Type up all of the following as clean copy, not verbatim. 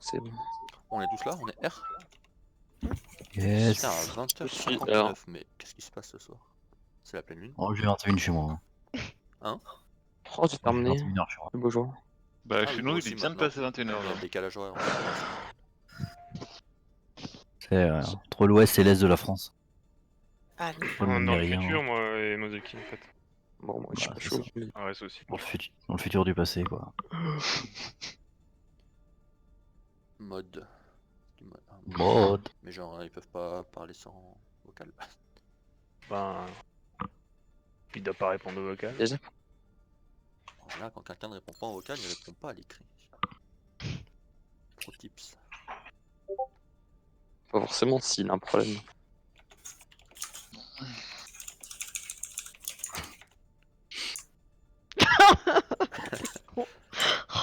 c'est bon. On est tous là, on est R. Yes. Putain, à Je suis 20h59, mais qu'est-ce qui se passe ce soir? C'est la pleine lune? Oh, j'ai 21 chez moi. Hein? Oh, j'ai terminé. 21h chez moi. Le beau jour. Bah, Ah chez oui, nous, moi il est aussi, bien de maintenant. passer 21h Il y a là. le décalage horaire. C'est entre l'ouest et l'est de la France. Ah, Pas le même Dans le méridien, futur, hein. moi et Mozeki en fait. Bon, moi je suis Bah, pas c'est chaud. ça. Ah ouais, ça aussi. Dans le futur du passé, quoi. Mode. Mode. Mais genre, ils peuvent pas parler sans vocal. Ben. Il doit pas répondre au vocal. Déjà. Là, quand quelqu'un ne répond pas au vocal, il répond pas à l'écrit. Pro tips. Pas forcément s'il a un problème.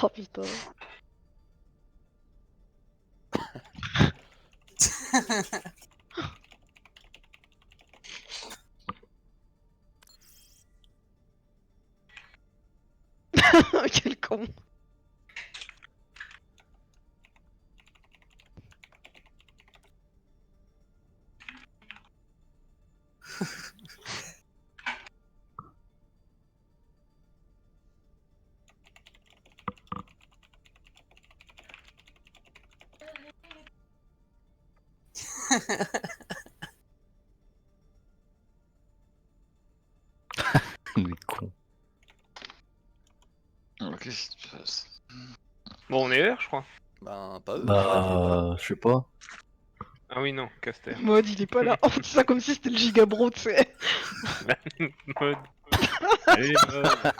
Oh putain. Quel con. Mais con. Qu'est-ce qui se passe? Bon, on est R, je crois. Ben, pas eux. Bah, je sais pas. Ah oui, non, Caster. Mode, il est pas là. On dit ça comme si c'était le gigabro, tu sais. Mode. Allez, mode.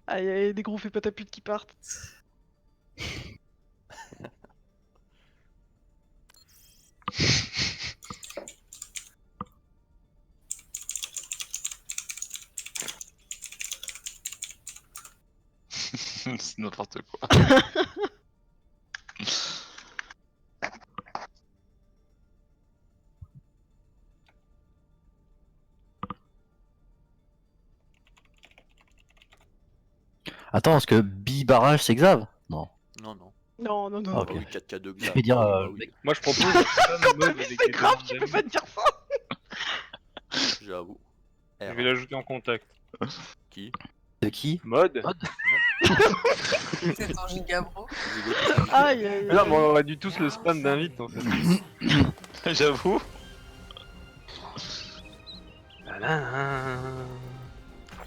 Aïe aïe, des gros fait pas ta pute qui partent. C'est n'importe quoi. Attends, est-ce que bi-barrage c'est Xav? Non. Non, non. Non, non, non. Ah, non. ok. Ah oui, 4K2 Je vais dire, oui. Moi, je propose. Mode Mais avec c'est les grave, deux tu peux amis. pas te dire ça. J'avoue. Je R. vais l'ajouter en contact. Qui? De qui? Mode. c'est un gigabro. Aïe aïe Non, aïe. mais on aurait dû tous le spam d'invite en fait. J'avoue.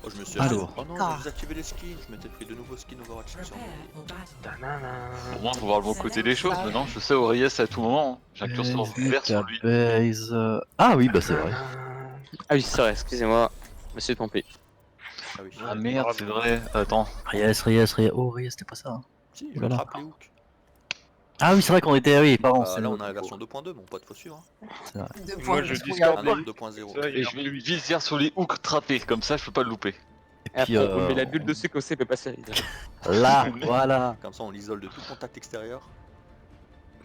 Oh, je me suis Allô. acheté. Oh non, j'ai désactivé les skins. Je m'étais pris de nouveaux skins Overwatch. sur mon- Pour moi, faut voir le bon côté des choses. Maintenant, je sais Auréliès à tout moment. J'ai un curseur vert sur lui. Base. Ah oui, bah c'est vrai. Ah oui, c'est vrai, excusez-moi. Je me suis trompé. Ah oui. Ah merde, c'est vrai. Attends. Rias. Oh, Rias, c'était pas ça. Hein. Si, je Voilà. trappe les hooks. Ah oui, c'est vrai qu'on était. Oui, pardon. Bah, c'est là, on notre- a la version 2.2, mon pote, faut suivre. Hein. Moi, je Ah discorde non, des 2.0. Ça, Et je vais lui viser sur les hooks trappés. Comme ça, je peux pas le louper. Et puis, après, on met la bulle dessus comme ça, il peut pas se Là, voilà. Comme ça, on l'isole de tout contact extérieur.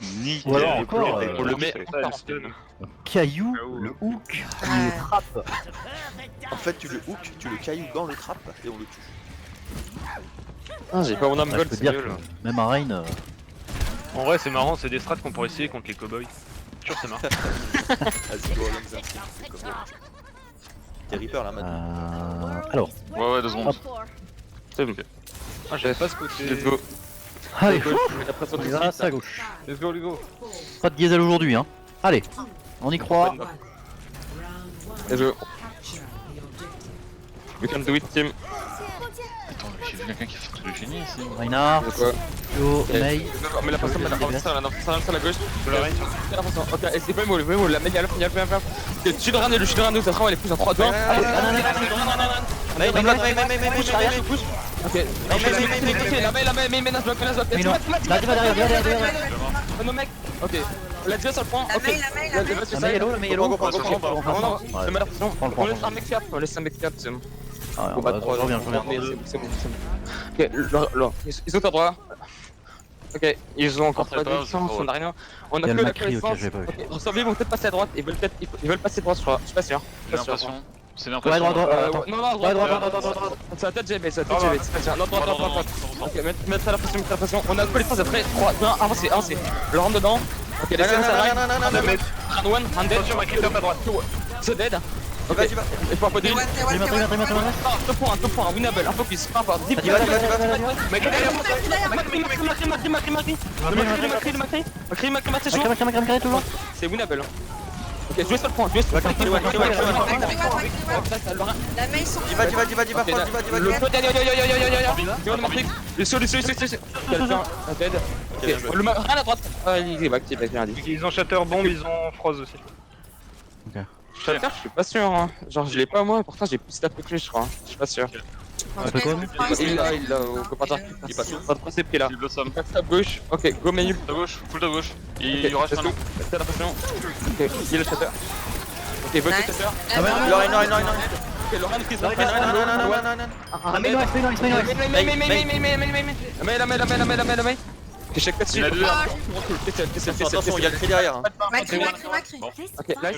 Nickel. Ou alors encore, on le met ça, le stun. Caillou, Ah, ouais. le hook, Ah. le trappe. En fait, tu le hook, tu le cailloux dans le trap et on le tue. Ah, j'ai pas mon âme Ah, je gold, peux c'est dire mieux que là. même à Reign, En vrai, c'est marrant, c'est des strats qu'on pourrait essayer contre les cowboys. Sûr, ça marche. Vas-y, go, Alonso, c'est comme ça. T'es Reaper là maintenant. alors, Ouais, 2 secondes. C'est bon. Ah, j'avais pas ce côté. Let's go. allez, Let's go. Après ça, on tout y de va, suite. c'est à gauche. Let's go, let's go. Pas de diesel aujourd'hui, hein. Allez, on y croit. Let's go. We can do it, team. Attends, j'ai vu quelqu'un qui fait tout le génie ici. Reinhardt, C'est quoi? Yo, Mei. Mais la personne, la personne à la gauche. Je la reine. La personne, ok, et c'est pas le mot, la média, le chute de Rano, ça sera, elle est plus en 3 2 1. Allez, ok, mais Menace bloc, Mais non, là, derrière. non mec, ok, la Dieu ça le prend, ok, La mail. La Mei yellow, on Prends. laisse un mec cap, c'est bon. Ah, On va je reviens. C'est bon. Ok, là, ils sont à droite. Ok, ils ont encore Après, pas de pas, licence, c'est on a rien. On a Il y a que le la Macri, ok, connaissance. j'avais pas vu. Ok, Survie, ils vont peut-être passer à droite. Ils veulent passer droite, je suis pas sûr. J'ai Pas sûr. l'impression. C'est Ouais, l'impression. droit, attends. Non, non, Ouais, droite. C'est la tête GB, c'est la tête GB. C'est pas sûr. Non, droite. Ok, mettre la pression. On a que les phases après. 3, 2, 1, avancez. Le rentre dedans. Ok, les scènes, ça arrive. Run one, run dead. Attention, ma crypto à droite. C'est dead. Ok, Vas-y, va. il faut un peu de heal. T1, 2 points, winnable, un focus, pas fort. Deep, Vas-y. Macri, toujours. C'est winnable. Ok, jouez sur le point, jouez sur le point. La main sont. Dis-va, fort, Le peu dead. Rien à droite. Il est back, rien dit. Ils ont Shatter Bomb, ils ont Froze aussi. Shatter, je suis pas sûr. Hein. Genre, je l'ai pas moi, pourtant j'ai plus tapé que lui, je crois. Je suis pas sûr. Il l'a au copain. Il passe où? Pas de principe qui est là. Il blossom. Passe à gauche. Ok, go menu. De gauche, full de gauche. Il Ok, y aura let's go. Faites attention. Ok, il est le Shatter. Ok, vote le Nice. Shatter. Non. Ok, Laurent qui Non. Mais ok, check là-dessus. Il a deux. Attention, il y a le cri derrière. Macri. Ok, nice.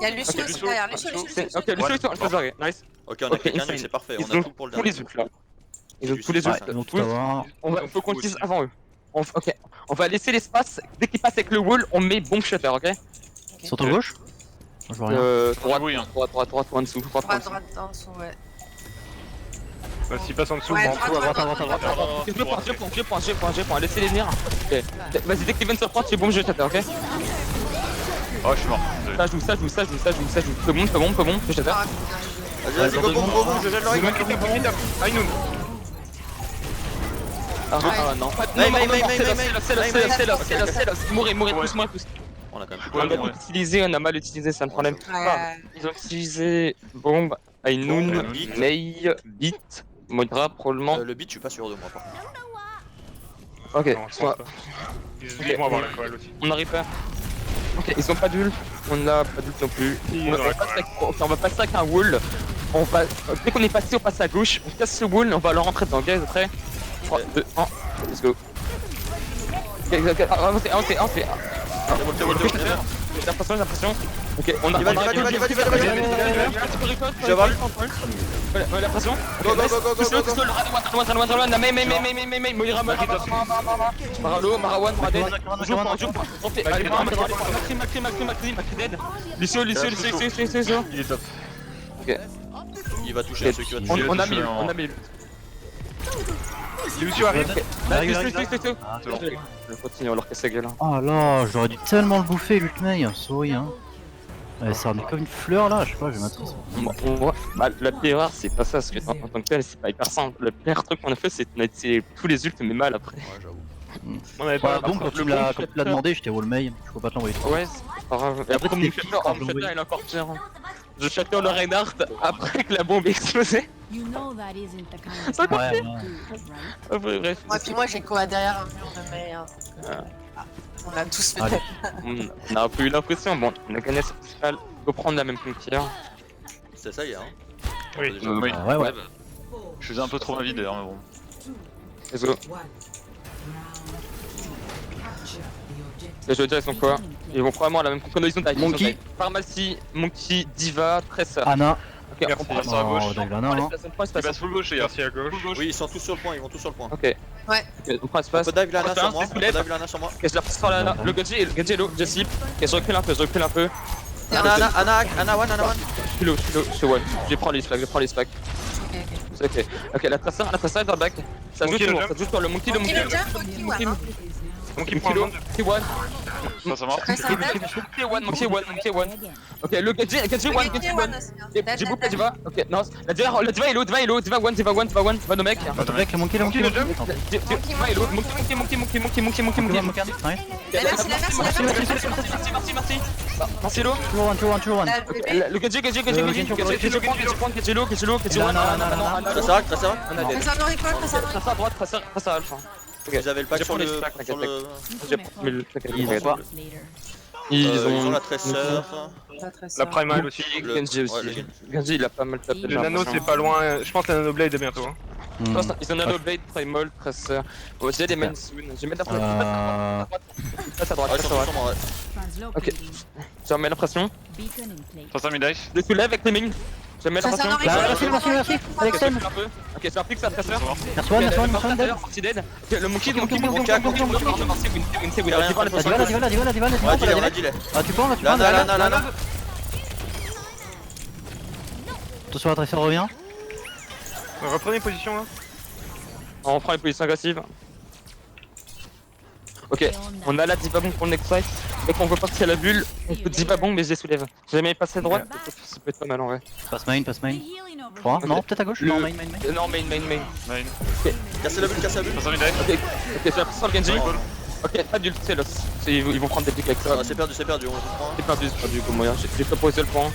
Il y a Lucio aussi derrière. Lucio. Ok, le solution, je peux nice. Ok, on a quelqu'un, c'est parfait. On a tout pour le tous les dernier. ults là. Ils ont tous les ults. Donc tout avoir. On faut qu'on utilise avant eux. Ok, on va laisser l'espace. Dès qu'ils passent avec le wall, on met bomb shutter, ok? Sur ton gauche? Je vois rien. Droite, en dessous. Droite en dessous, ouais. Bah, s'ils passent en dessous, Ouais, bon. droite. Je prends, laissez-les venir. Ok. Vas-y, dès qu'ils viennent sur porte, c'est bomb shutter, ok? Oh, je suis mort. Désolé. Ça joue. Peu bon, shutter. Vas-y, go, je gèle l'oreille. Aïnoun. Ah non, c'est là. Mourir, tous. On a quand même On a mal utilisé, c'est un problème. Ils ont utilisé bombe, Ainoun, Mei, Beat, Modra probablement. Le beat, je suis pas sûr de moi. Ok, Non, je pense pas. Ils vont avoir la colle aussi. on arrive pas. Ok, ils ont pas d'ult, on a pas d'ult non plus. On va passer avec un wall. Dès qu'on est passé, on passe à gauche, on casse ce wall, on va leur rentrer dedans, ok, après 3, 2, 1, let's go. Avancez. J'ai l'impression. Ok, on a. Vas-y. Je vais avoir lui. La pression. Go. Maralo, Marawan, Raded. Lucio. Il est top. Il va toucher ceux qui va toucher. On a mis. Lucio arrive. Je continue, on leur casse la gueule. Oh là, j'aurais dû tellement le bouffer, l'ultimate, sorry hein. Ouais, ça remet comme une fleur là, je sais pas, j'ai matrice. La pire erreur, c'est pas ça, parce que en tant que tel, c'est pas hyper simple. Le pire truc qu'on a fait, c'est de tirer tous les ults, mais mal après. Ouais, j'avoue. On avait Voilà, pas. donc quand tu l'as demandé, j'étais wall mail, je peux pas te l'envoyer. Ouais, c'est pas grave. Et après, comme Shatter, il est encore pire. Je Shatter le Reinhardt après que la bombe ait explosé. Ouais, ouais. Bref. Ouais, puis moi j'ai quoi derrière un mur de merde. On a tous fait Allez. On a un peu eu l'impression, bon, on a gagné cette finale, faut prendre la même frontière. C'est ça hier. Oui. Oui. Ouais. Je faisais un peu trop ma vie d'ailleurs, mais bon. Let's go. Et je veux dire, ils sont quoi? Ils vont probablement à la même condition d'ailleurs. Monkey. Pharmacie, Monkey, Diva, Tracer. Anna. Ok, Merci. on passe. Passe à gauche. Oh, Anna, hein. Il passe full gauche, les gars. Merci à gauche. Oui, ils sont tous sur le point, ils vont tous sur le point. Ok. Ouais. On prend On espace. peut dive Lana sur moi. On lève. Ok, je la presse sur la. Le Gadget est low, Jet slip. Ok, je recule un peu. Anna one. Je suis one. Je prends les stacks. Ok, la Tracer est dans le back. Ça joue sur le Monkey, Monkey le jump, Monkey one. Monkey prend un monde. Monkey one. Ça marche. Monkey one. Ok, le Gadget one. J'ai bouclé la Diva. Ok, non, la Diva est low, Diva one, va nos mecs. Avec le monkey, Diva est low, Monkey. Merci. Merci Lo. Toujours one. Le Gadget low. Très ça. On a des. Tracer no recall, tracer no recall. Tracer à droite, tracer à alpha. Vous avez le pack sur le. J'ai pris le. Ils ont pas. Ils Ils ont ont la Tracer. La Primal aussi. Genji aussi. Genji il a pas mal tapé. Le nano c'est pas loin, je pense que la nano blade est bientôt. Ils ont Nano Blade, Primal, Tracer. Bon, j'ai des main soon. Je vais mettre la pression. Passe à droite, Ouais, passe à sur droite. sombre, ouais. Ok. Je remets la pression. 300 000 dice. Je soulève avec les mines. Je mets la Ça, ça pression. n'arrive pas. Merci. Avec Ok, Sam. je fais un peu. Ok, je fais un pick, ça Tracer. Merci, one, dead. Parti dead. Ok, le monkey, Monkey, Diva, Monkey, Ouais, dealer, on a dealer. Ah, tu prends, Là. Attention, la Tracer revient. Reprenez position là. On prend les positions agressives. Ok, on a la Diva Bomb pour le next fight. Dès qu'on veut partir à la bulle, on peut Diva Bomb mais je les soulève. J'ai jamais passé à droite, ça peut être pas mal en vrai. Passe main. 3, non, peut-être à gauche. Non, main. Non, main. Nine. Cassez la bulle. 300 000 dice. Ok, j'ai la pression sur le Genji. Ok, pas d'ult, c'est loss. Ils vont prendre des pics avec ça. Ah, c'est perdu, on le prend. C'est perdu comme moyen. J'ai pas posé le point.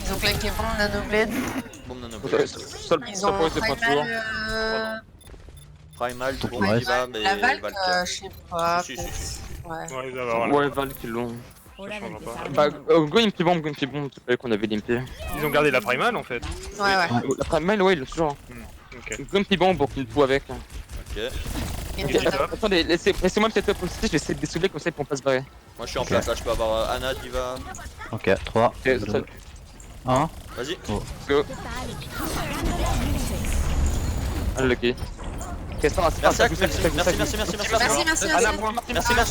Ils ont claqué bon Nano Blade. Bon, non. Ok, seul Ils seul ont posé le point toujours. Primal, bon, Ouais. il va, mais La Valk, Valk. je sais pas. Si. Ouais. Ouais, ça va, voilà. Ouais, Val qui l'ont. Ça changera pas. Bah, go Impy Bomb, tu savais qu'on avait l'Impy. Ils ont gardé la primal en fait. Ouais. Après, mail, ouais, il l'a toujours. Ok. Go Impy Bomb pour qu'il tout avec. Ok. Attendez, laissez-moi peut-être positif, je vais essayer de les soulever comme ça ils pourront pas se barrer. Moi, je suis en place là, je peux avoir Anna, Diva. Ok, 3, Ok, ça, 2, 1. Vas-y. go. Unlucky. Ok, ça va, c'est Merci, pas merci,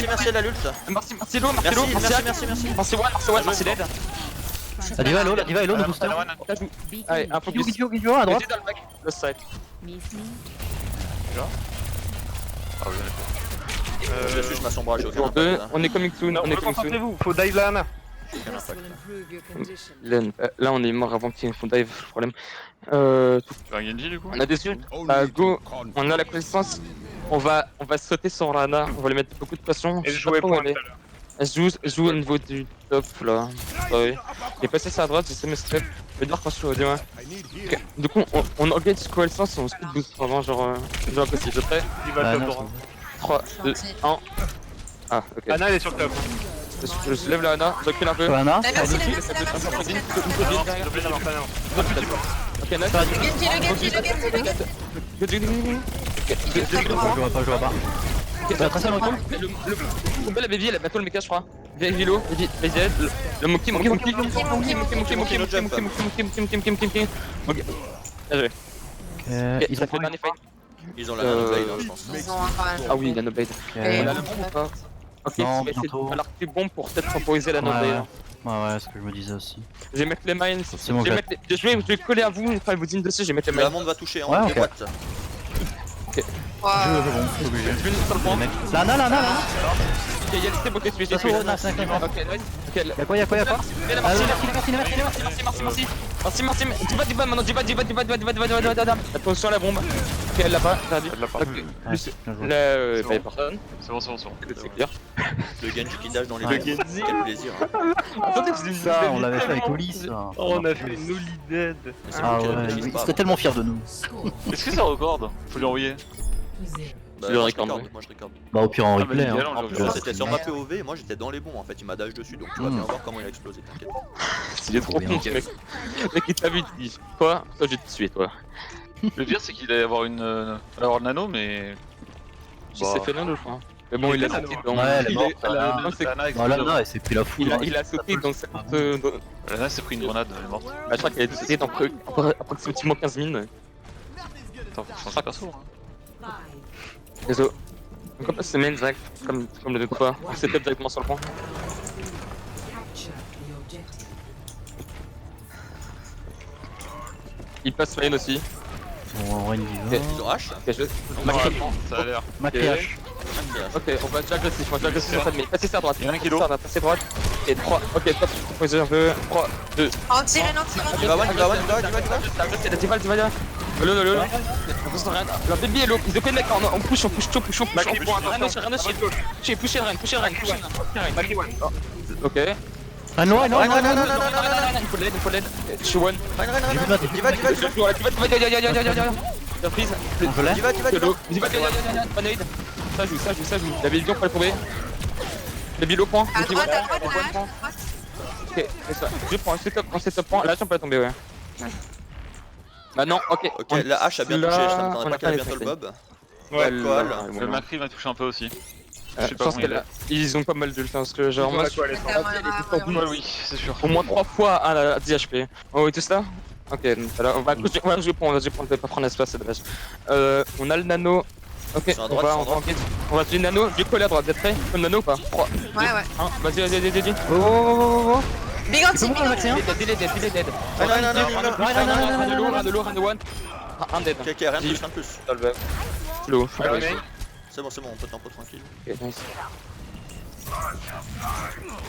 merci la lutte. Merci Lo, merci Lo, merci One, merci Dead. La Diva est low, le booster. Allez, un focus. Guidio, à droite. Genji dans le back, le side. Ah oui, Je suis ma sombrage, j'ai aucun Tour 2, impact, là. on est coming soon, Non, on est coming soon. concentrez-vous, faut dive la Ana. Aucun impact. Là on est mort avant qu'ils font dive, problème. tu veux un Genji du coup? On a des yeux. Bah go, on a la connaissance. On va sauter sur Rana, on va lui mettre beaucoup de pression. Et Je je sais pas jouais trop où point elle tout est. à l'heure. Elle joue au niveau du top là. Ouais. Il est passé sur la droite, j'essaie de me strip. Je vais dire quand je suis au dis-moi. Ok. Du coup, on organise coalescence et on speed boost vraiment genre impossible. Prêt Il va Ah, le non, top droit. 3, 2, 1. Ah, ok. Ana elle est sur le top. Je soulève la Ana, je recule un peu. Anna. Merci. Ok, nice. Je vois pas. La Tracer recule. Le combat la baby, elle a bientôt le mecha je crois. Baby low, baby dead, le monkey. Ok. Bien joué. Ok, ils ont fait le dernier fight. Ils ont la nano blade, hein, je pense. Ils ont un Ah oui, la no blade. Ok. On a le bombe ou pas? Ok, Non, on va essayer bientôt. de alors que bombe pour peut-être temporiser la no Ouais, blade. Ouais, ce que je me disais aussi. Je vais mettre les mines. C'est bon, Je vais coller à vous, enfin vous dites dessus, je vais mettre les La mines. monde va toucher, hein, Ouais, des ok. boîtes. Je vais sur le point. Là. Ok, il y a des beaux que tu es. Ça s'ouvre, on a 5 Ok, nice. Ok, Y'a quoi Merci. Diva, maintenant, Diva. Attention à la bombe. Ok, elle l'a pas, perdu. Elle l'a pas. Ok, plus- Là, bah, y'a personne. C'est bon. C'est clair. Le Genji qui dash dans les Ouais. deux. Quel plaisir. hein. Attendez, c'est une Ça, on l'avait fait avec Oli, ça. Oh, on a fait une Nolly dead. Mais c'est Ah bon qu'il ouais, réfléchisse il pas. serait tellement fier de nous. Est-ce que ça recorde? Faut lui envoyer. Bah, Tu le moi, je recordes, recorde, moi je recorde. Bah, au pire en Ah, bah, replay. nickel, Hein. on En le plus, regarde. c'était sur ma POV et moi j'étais dans les bons en fait, il m'a dash dessus donc tu vas bien voir comment il a explosé, t'inquiète. Il est trop con, ce mec. Le mec, il t'a vu, il dit quoi? Toi, je vais te tuer, toi. Le pire c'est qu'il allait avoir avoir le nano mais. Je sais fait l'un, je crois. Mais bon, il a sauté dans. Ouais, elle est morte, Lana, Lana. c'est- Bah, là, elle s'est pris la foudre. il a sauté dans cette. Lana s'est pris une grenade, elle est morte. Bah, je crois qu'elle a sauté dans approximativement 15 000. Attends, faut changer de perso. Hein. Désolé. Donc, on passe c'est main direct, comme le deux fois. On setup directement sur le point. Il passe main aussi. Bon, en vrai, il y Ils ont H. Ok, je. Ouais, ça a l'air. Maquillage. Ok, on va déjà agressif, sur cette main. Passez ça à droite. Il y en a un qui est low. Passez à droite. Et 3. Ok, top, posez un peu. 3, 2. En tirant. Diva. Le. La baby est low. Ils ont fait le mec, on push. Push le rein. Ok. Ah non. Il faut l'aide. Je suis one. Diva. Surprise. Je l'ai. Diva. Ça joue. La baby, on peut le trouver. Baby low point. À droite. Ok, c'est ça. Je prends un setup point. Là, on peut la tomber, ouais. Bah non, ok. Ok, la hache a bien touché, je m'attendais pas qu'elle ait bientôt le bob. Ouais, Coal. Le Macri m'a touché un peu aussi. Je sais pas pense comment que il est. ils ont pas mal d'ult, hein, parce que genre Ils ont moi la je toile, suis elle est Ouais, ouais, Ouais, oui, c'est sûr. au moins 3 fois à 10 HP. Oh oui, tout ça. Ok, donc voilà, on va jouer pour, je vais pas prendre l'espace, c'est dommage. On a le nano. Ok, Ils sont à droite, ils sont à droite. on va jouer le nano, du coup à droite, vous êtes prêts? Le nano ou pas? 3, 2, Ouais, ouais. 1, vas-y. Oh. Big Tu peux anti, mourir, Maxime? Il est dead. Ah, non. Un dead. Ok, rien de plus. Dans le bug. Slow. C'est bon, on peut tempo tranquille. Ok, nice.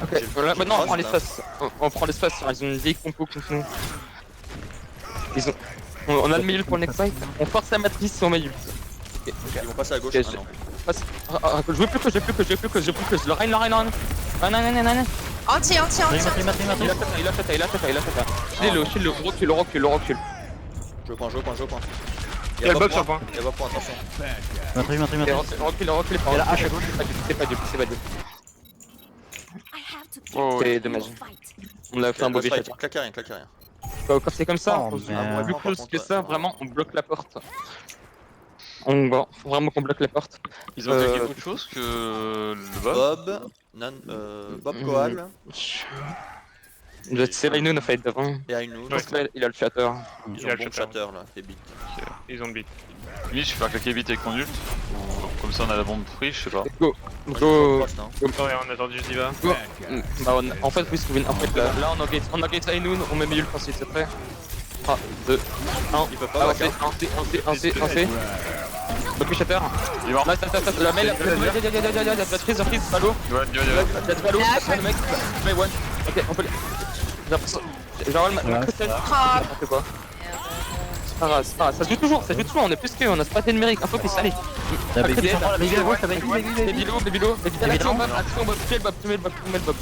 Ok, voilà, maintenant on prend l'espace. On prend l'espace, ils ont une vieille compo contre nous. On a le milieu pour le next fight. On force la matrice sur milieu. Ok, Ils vont passer à gauche. Ok, Ah non. je veux plus que le Rein. Non. Anti. Il a fait. Shield, recule. Je point. Il y a le bob sur le point. Il y a pas point, attention. Recule. Et la hache à gauche. C'est pas dupe. Oh, C'est dommage. On a fait un mauvais shot. Claquez rien. Quand c'est comme ça, Oh, on merde. plus close que ça, vraiment, on bloque la porte. Bon, faut vraiment qu'on bloque la porte. Ils ont attaqué autre chose que le bob. Bob Koal C'est Raino a fait d'avant. et Ainu. Je pense qu'il a le shatter. Ils Il ont a le bon shatter. shatter là, les beats. Ils ont le beat. Lui, je vais faire claquer vite avec mon ult. Comme ça, on a la bombe free, je sais pas. Go. Ouais, non. Ouais, on attend juste Diva. Bah, en fait, oui, en fait, là, on engage Raino, on met milieu le principe, c'est prêt. 3, 2, 1. Ils peuvent pas back, hein. Un C. Ok, shatter. Il est mort. Nice. La mail, la prise, ballot. Ouais. Ballot, le mec. Mais one. Ok, on peut le. J'ai l'impression. Genre, le cristal. Ah, N'importe quoi. C'est pas grave. Ça se joue toujours, on est plus que, on a pas de numérique, un focus, allez. T'as baby sur la baby à gauche, t'as baby. Bilo. Action bob, tu mets le bob.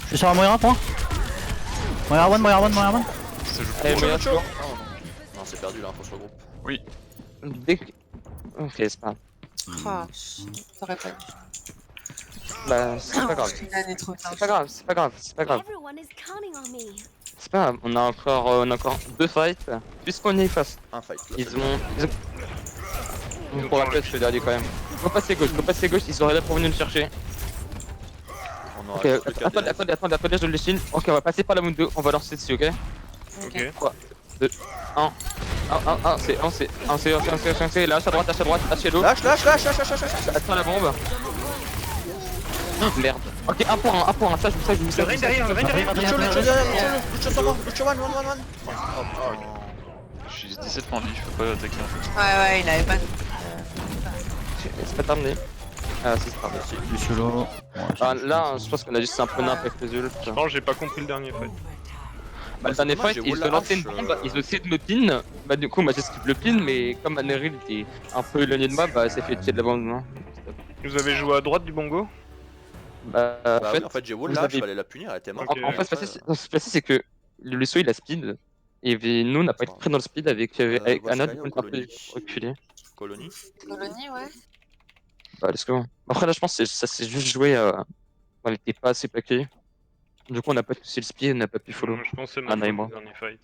Je suis sur un moyen point. Moyen one. Ça joue Allez, pour moyen toujours. Non, c'est perdu là, faut se regrouper. Dès que. Ok, c'est pas grave. T'aurais pas dû. Bah, c'est pas grave. Il est trop tard. C'est pas grave. C'est pas grave, on a encore 2 fights. Puisqu'on est face. Un fight. Ils ont. On pourra peut-être se dernier quand même. Faut passer gauche, ils auraient là pour venir le chercher. On aura Ok, plus que des- attendez, je le dessine. Ok, on va passer par la moon 2, on va lancer dessus, ok? Ok. 3, 2, 1. 1, c'est lâche à droite, lâchez l'eau. Lâche. Attends la bombe. Oh, merde. Ok, 1 pour 1, ça je vous Le Rein derrière. Lucho, one. Je suis 17 points de vie, je peux pas attaquer en fait. Ouais, il avait pas. C'est pas terminé. Ah, si, c'est terminé. Du solo. Ah, là, je pense qu'on a juste un peu nimp avec les ults. Je pense que j'ai pas compris le dernier fight. Bah, le dernier dommage, fight, j'ai ils wall ont la lancé une hache, bombe, ils ont essayé de me pin. Bah, du coup, moi j'ai skip le pin, mais comme Aneril était un peu éloigné de moi, bah, c'est fait tirer de la bombe. Non. Vous avez joué à droite du bongo? Bah, Bah oui, en fait, j'ai wall vous la hache, avez- fallait la punir, elle était morte. Ok. en fait, ce qui s'est passé, c'est que le Lusso il a speed, et nous on n'a pas été pris dans le speed avec Anna, du coup on est un peu Colonie. reculé. Colonie. Colonie, ouais. Bah, let's go. Après, là, je pense que ça s'est juste joué. On était pas assez plaqué. Du coup, on n'a pas poussé le speed, on n'a pas pu follow. Je pense que c'est Anna et moi. le dernier fight.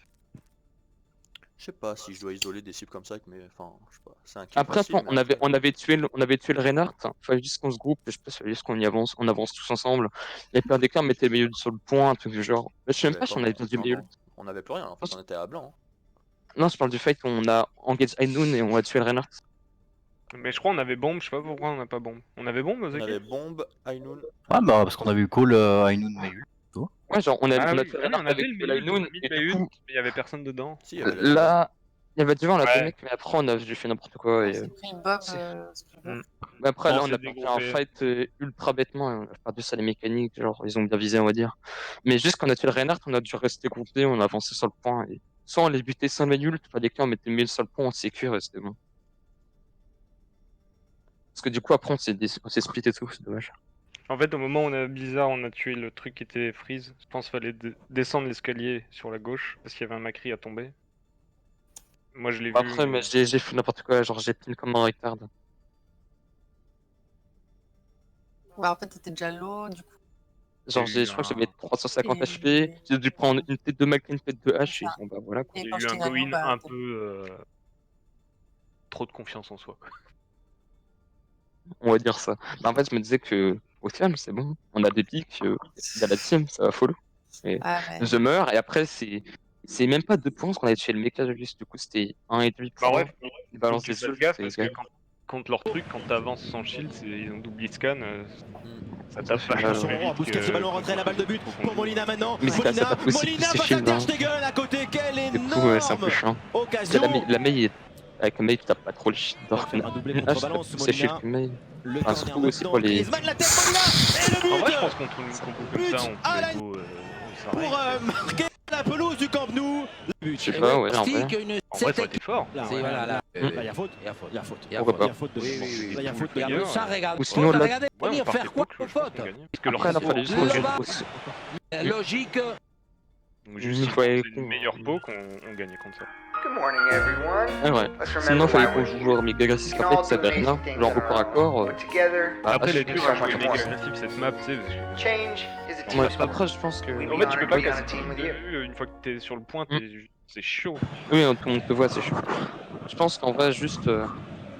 Je sais pas si je dois isoler des cibles comme ça, mais enfin, je sais pas. C'est un kill Après, facile, on avait tué le Reinhardt. Fallait juste qu'on se groupe. Je pense fallait juste qu'on y avance, on avance tous ensemble. Et puis, des cas, on mettait le milieu sur le point, un truc du genre. Je sais même pas si on avait perdu le milieu. On avait plus rien, en fait, on était à blanc. Non, je parle du fait qu'on a engagé Ainoun et on a tué le Reinhardt. Mais je crois on avait bombe, je sais pas pourquoi on a pas bombe. On avait bombe, On Zaki? avait bombe, Ainoun. Ouais, bah parce qu'on avait eu call Ainoun Mayu. Ouais, genre, on a Ah on a oui, tué le ah non, Reinhardt on avait avec le l'Ainoun. milieu, Et du coup, mais il y avait personne dedans. Si, il y avait la- là, il y avait devant la Ouais. deux mecs, mais après, on a juste fait n'importe quoi. Et, C'est pris une bob. mais après, Non, là, on c'est a perdu un dégroupé. fight ultra bêtement. Et on a perdu ça les mécaniques. Genre, ils ont bien visé, on va dire. Mais juste quand on a tué le Reinhardt, on a dû rester groupé, on a avancé sur le point. Et soit on les butait sans manuel, pas des cas, on mettait 1000 sur le point, on sécure et c'était bon. Parce que du coup, après, on s'est split et tout, c'est dommage. En fait, au moment où on a Blizzard, on a tué le truc qui était freeze. Je pense qu'il fallait descendre l'escalier sur la gauche parce qu'il y avait un Macri à tomber. Moi je l'ai vu. Après, mais j'ai fait n'importe quoi, genre j'ai pin comme un retard. Bah, en fait, t'étais déjà low, du coup. Genre, je crois que j'avais 350 HP, j'ai dû prendre une tête de Mac, une tête de H, et bon bah voilà quoi. Et J'ai quand eu je un t'ai répondu, go-in bah, un peu trop de confiance en soi. Quoi. On va dire ça. Bah, en fait, je me disais que, au final, c'est bon, on a des pics, il y a la team, ça va follow. Et ah, mais... je meurs, et après, c'est même pas 2 points, parce qu'on avait tué le mecha juste, du coup, c'était 1,5 Bah points. ouais, Il balance faut des que tu fasses ults, gaffe c'est parce que gay. quand leur truc, quand t'avances sans shield, ils ont double scan, ça tape fait vachement mal, plus ouais. vite Busquets, ce ballon rentré à la balle de but pour Molina maintenant. Mais ça tape aussi plus Molina ses face à shields, hein. Ter Stegen à côté, quelle Du coup, c'est un peu énorme chiant. occasion. La Mei, avec la Mei, tu tapes pas trop le shield, alors que Un doublé une contre hache, tu Valence, tapes plus ses shields Molina. que Mei. Le Enfin, corner surtout aussi maintenant, pour les... Griezmann, la tête, Molina et le but. En vrai, je pense contre une compo comme But ça, à la on peut go, ça pour règle. marquer la pelouse du Camp Nou. Je sais pas, ouais, en vrai. En vrai, ça aurait été fort. Là, C'est voilà, là. il y a faute. Il y a faute. Il y a Pourquoi faute. pas. Il y a faute de Oui, oui, oui. Là, il y a faute de Regarde, Ça, regarde. Ou sinon, là- Regardez, Ouais, on venir partait faire quoi coach, pour je pense faute qu'on gagnait. Parce que leur Après, il compo, fallait juste La logique. donc juste si Ouais, c'est une meilleure peau qu'on gagnait contre ça. Good morning, everyone. Ah ouais. Let's Sinon, remember fallait why qu'on we're joue here. joueur méga agressif, We can qu'en all fait, ça do avait rien. amazing Genre, things au corps à on corps. our own, but together, Après, les we trucs, are jouer méga much more. agressif cette map, tu sais, parce que... Change is a team Ouais, sport. après, je pense que... We En fait, tu peux pas be on a casser team tout with de you. vue, une fois que t'es sur le point, c'est chaud. Oui, tout le monde te voit, c'est chaud. Je pense qu'en vrai, juste...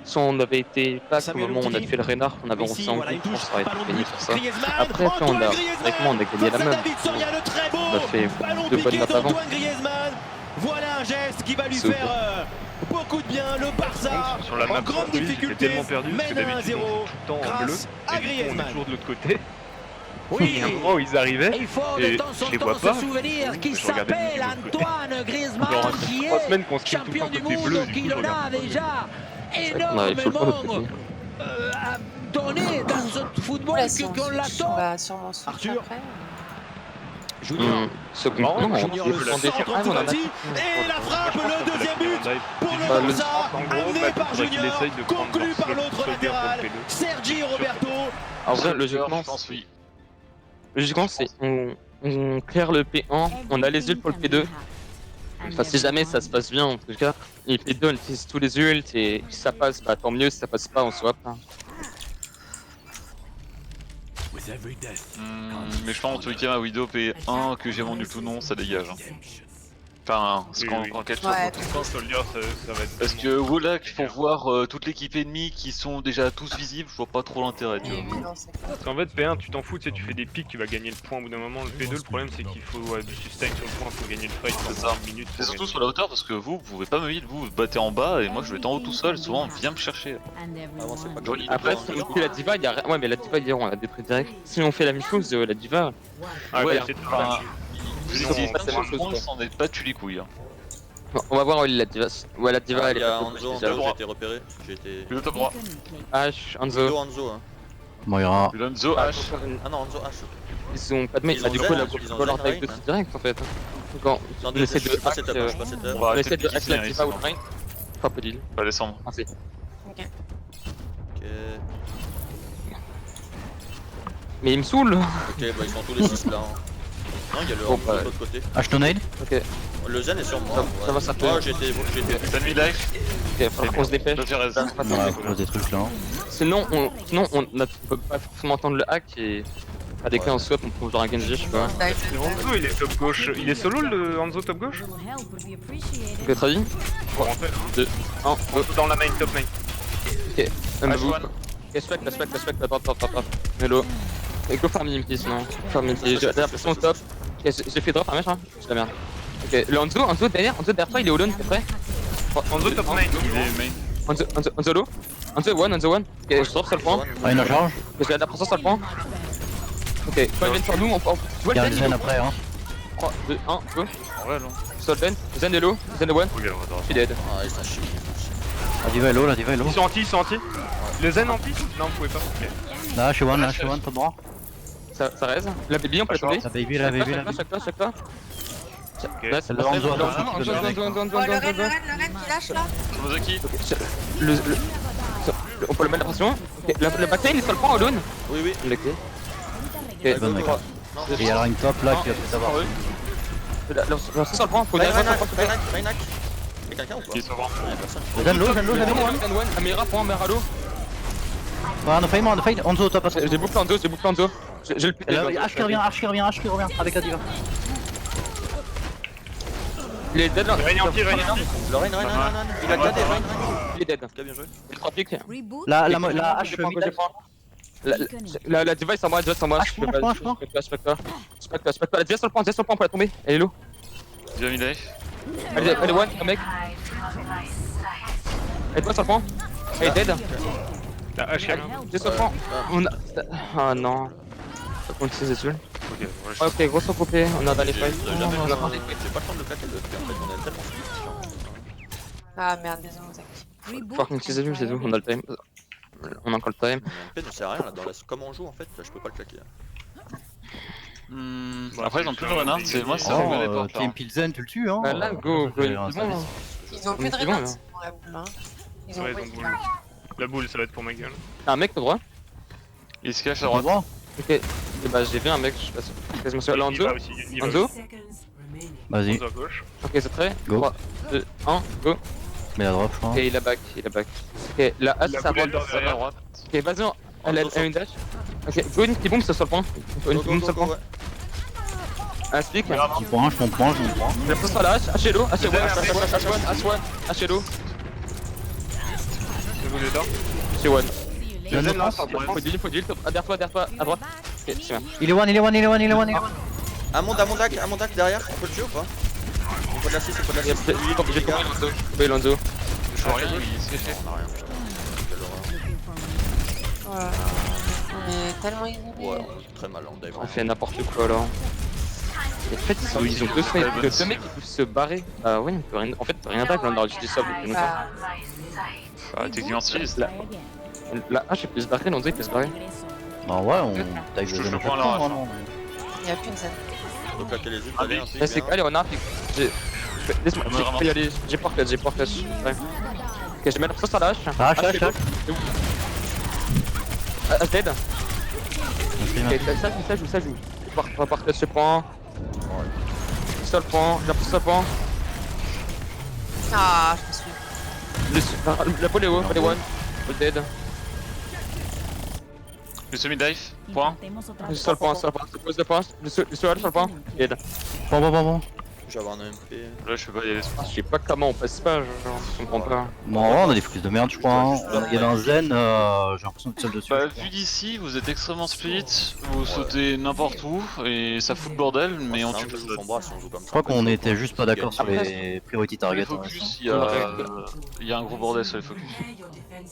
si on avait été pas au Samuel moment où on a Umtiti. tué le Renard, qu'on avait Messi, refait en voilà une groupe, je touche, pense que ça aurait ballon été de gagné but, pour ça. Griezmann, Après, on Antoine a... Griezmann Directement, on a gagné face la à même. David Soria, le très beau On a fait ballon 2 bonnes piqué maps avant. d'Antoine Griezmann. Voilà un geste qui va lui Super. faire beaucoup de bien. Le Barça Sur la map en grande surprise, j'étais difficulté tellement perdu parce que mène à d'habitude 1-0 on joue tout le temps en bleu, grâce à et du coup on est Griezmann. toujours de l'autre côté. Oui. Il y a un moment où ils arrivaient, Il faut et de temps je en les temps vois se pas. souvenir qu'il Je regardais s'appelle de l'autre côté. Antoine Griezmann, Genre, ça fait qui 3 est semaines qu'on se kill tout le champion temps du côté monde, bleu, du qui coup je en a regarde pas. déjà On arrive sur le point de énormément côté. donné dans ce football Oula, si on qu'on on l'attend. va sûrement se Arthur. après. Junior. Ce qu'on... Marrant, Non, Junior on le peut centre demander... Ah, on en a... petit et la frappe, Je pense le qu'on peut deuxième la but faire en live. pour C'est le juste Bah, que- Barça, en gros, amené bah, par faudrait qu'il Junior, essaye de prendre conclu leur par seul l'autre soldier latéral, pour le P2. Sergi Roberto. En vrai, Je logiquement, pense oui. logiquement, c'est... On claire le P1, on a les ults pour le P2. Enfin, si jamais ça se passe bien, en tout cas, et P2 on utilise tous les ults, et si ça passe, bah tant mieux, si ça passe pas, on swap. Hein. Mais je pense en tout cas ma Widow P1 que j'ai vendu tout non, ça dégage. Hein. Enfin, parce Oui, qu'en oui. en quelque Ouais, chose. Quand Soldier, ça va être... Parce que Wolak, pour voir toute l'équipe ennemie qui sont déjà tous visibles, je vois pas trop l'intérêt. Tu Et vois. évident, c'est clair. Parce qu'en fait, P1, tu t'en fous, tu sais, tu fais des pics, tu vas gagner le point au bout d'un moment. Le P2, le problème, c'est qu'il faut du sustain sur le point pour gagner le fight C'est pendant ça. une minute. C'est surtout sur la hauteur parce que vous pouvez pas me vite, vous battez en bas et moi je vais être en haut tout seul. Souvent on vient me chercher. Avant, c'est pas Joli. Après, Bon, si on fait la diva, il y a rien. Ouais, mais la diva, hier, on l'a détruit direct. Si on fait la même chose, la diva. Ah, Ouais, bah, c'est Enfin, ça. si Non, c'est pas c'est sur la le même point, chose, s'en est pas tu les couilles. Hein. On va voir où est la diva. Ouais, la diva, elle Il est y a pas Anzo, déjà. j'ai été repéré. J'ai été. Plus de top droit. H, Anzo, Anzo. Anzo. Hein. Moira. Lonzo Ah, H. Ah non, Anzo H. Ils ont pas de mail. Ils Bah, ont du Zen, coup, la ils ont go leur Zen avec Rain, de suite direct en fait. Quand Non, on essaie de je suis pas hack, setup, je suis pas setup. On va on arrêter essaie de de piquer hack la finir, diva c'est ou bon. train. Frappe d'île. On va descendre. Merci. Ok. Ok, Mais il me saoule. bah ils sont tous les 6 là. Hein. Non, il y a le Bon, Anzo bah, de l'autre côté. Ashtonade. Ok, Le Zen est sur moi. ça va, ça peut. Oh, j'étais. T'as mis life. ok, falloir qu'on se dépêche. Toi tu restes. Ouais, faut poser des trucs là. Sinon, on peut pas forcément entendre le hack et. À des cas en swap, on peut genre un Genji, je sais pas. Bah, Et Hanzo, il est top gauche. Il est solo le Hanzo top gauche Ok, très bien. Pour rentrer. 2, 1, go. Dans la main, top main. Ok, un H1. bout. Respect, attends. Hello. Et go farming piece, non? Farming piece, j'ai l'impression au top. Ok, j'ai fait drop un mèche, hein? C'est la merde. Ok, le Hanzo derrière toi, il est alone, t'es prêt? Hanzo top main. Il est main. Hanzo low. Hanzo one. Ok, je drop sur le point. Ah, une charge. J'ai de la pression sur le point. Ok, quand il vient sur nous, tu vois Il y le a un Zen, zen après, hein. 3, 2, 1, go. Ouais, non. Sur le Zen est low, Zen est one, Regarde, je suis dead. Ah, ils sont chiés. La diva est low, la diva est low. Ils sont anti. Le Zen anti? Non, vous pouvez pas. Ok. Là, je suis one, top droit. Ça reste. La baby, on peut la sauver. La baby, la baby, la baby. Chaque fois. Là, c'est Le Hanzo, Hanzo, attention, Hanzo, tu peux le Hanzo, Hanzo, Oh, le raid Hanzo. qui lâche là. Mozaki. On peut le mettre la pression. Ok, le bataille il est sur le point alone. Oui, oui. Ok. Ok, Bonne mec. Et il y a la ring top là qui va tout savoir. Lance sur le point, faut dire Raynac. Y'a quelqu'un ou pas? Qui est sur le Y'a personne. Zen low, Zen one, Amira point, Amira low. Ouais, on a failli, Hanzo top après. J'ai bouclé Hanzo. J'ai le Et là, H qui revient, H qui revient, H qui revient avec la diva. Il est dead là. Rein anti. Le Rein, il a déjà des Rein. Il est dead. Ok, bien joué. Il est 3 pics. La Je H prends, je prends. La device en moi, device en moi. Ah, je prends. Je peux pas. La device sur le point pour la tomber. Elle est low. Déjà mis life. Elle est one, un mec. Elle est pas sur le point. Elle est dead. La hache qui revient. Device sur le point. On a. Ah non. Ça compte 6 études. Ok, ouais, je- Ok, grosse recoupée. On a dans les fights. J'ai jamais j'ai pas le temps de le claquer le truc en fait, on est tellement speed. Ah merde, désolé, Zach. Fucking 6 études, c'est tout. On a le time. On a encore le time. MP ne sert à rien là, comme on joue en fait, je peux pas le claquer. Après, ils ont plus le renard, c'est moi, ça Oh, me met les portes. Team Pilsen, tu le tues hein. Bah là, go, C'est go. un C'est bon, service. Ils ont plus de C'est bon, Renan là. dans la boule, hein. Ils ont Ouais, pas ils ont de boule. Renan. La boule, ça va être pour ma gueule. T'as un mec au droit? Il se cache à Au droite. droit. Ok. Et bah j'ai vu un mec, je sais pas si. Quasiment sûr. Il Lanzo? va aussi, il va Lanzo? aussi. Vas-y, Lanzo à gauche. Ok, c'est très. Go. 3, 2, 1, go. mets la drop, je crois. Ok, il a back. Ok, la A, c'est La sa boule, elle droite. dort À droite. Ok, vas-y, elle a une dash. Ok, go une qui bombe, c'est sur le point. Une qui bombe sur le point. Un speak. Je comprends, je comprends. La pousse sur la hache, H-Hello, H-1, H-Hello. La boule est dort. H-1. Je ne pense. Faut deal, derrière toi, à droite. Ok, c'est bien. Il est one. Un mondac derrière, on peut le tuer ou pas? Il faut de la 6, il faut de la 6. J'ai tombé Lonzo. Tombé Lonzo. Je vois rien, il se cache. On a rien, putain. Quelle horreur. Voilà. On est tellement isolés. Ouais, on joue très mal en dive. On fait n'importe quoi là. En fait, ils ont deux fights, deux mecs qui peuvent se barrer. Ah oui, on peut rien. En fait, on peut rien dive là, on aurait juste dit ça depuis longtemps. Bah, Ah, techniquement, si. La hache, il peut se barrer, Lonzo, il peut se barrer. Bah ouais, on tag Je le le zone prends à la rage. il n'y a plus de zen. On peut claquer les unes, Allez, allez, Là, c'est allez, renard, laisse-moi, je peux y aller, j'ai port clutch. Ouais. Ok, je mets la sauce à la hache. Ah, Hache, c'est hache. bon. Hache dead. Ok, ça joue. On va par clutch ce point. Seul point, j'ai poussé ce point. Ah, je me suis. La boule est haut, elle est one. Boule dead. Le semi-dive, point. Sur le point, se pose le point. Le sur le point. Dead. Bon. Je vais avoir un MP. Là, je sais pas y aller. Je sais pas comment on passe pas, genre, je comprends pas. Bon, ouais, on a des frises de merde, je crois. Hein. Il y avait un zen, j'ai l'impression que seul dessus. Bah, vu d'ici, vous êtes extrêmement split, vous sautez n'importe où et ça fout le bordel, mais on tue joue personne. son bras si on joue comme ça. Je crois qu'on était juste pas d'accord sur Après, les priority Les targets. focus, il y a un gros bordel sur les focus.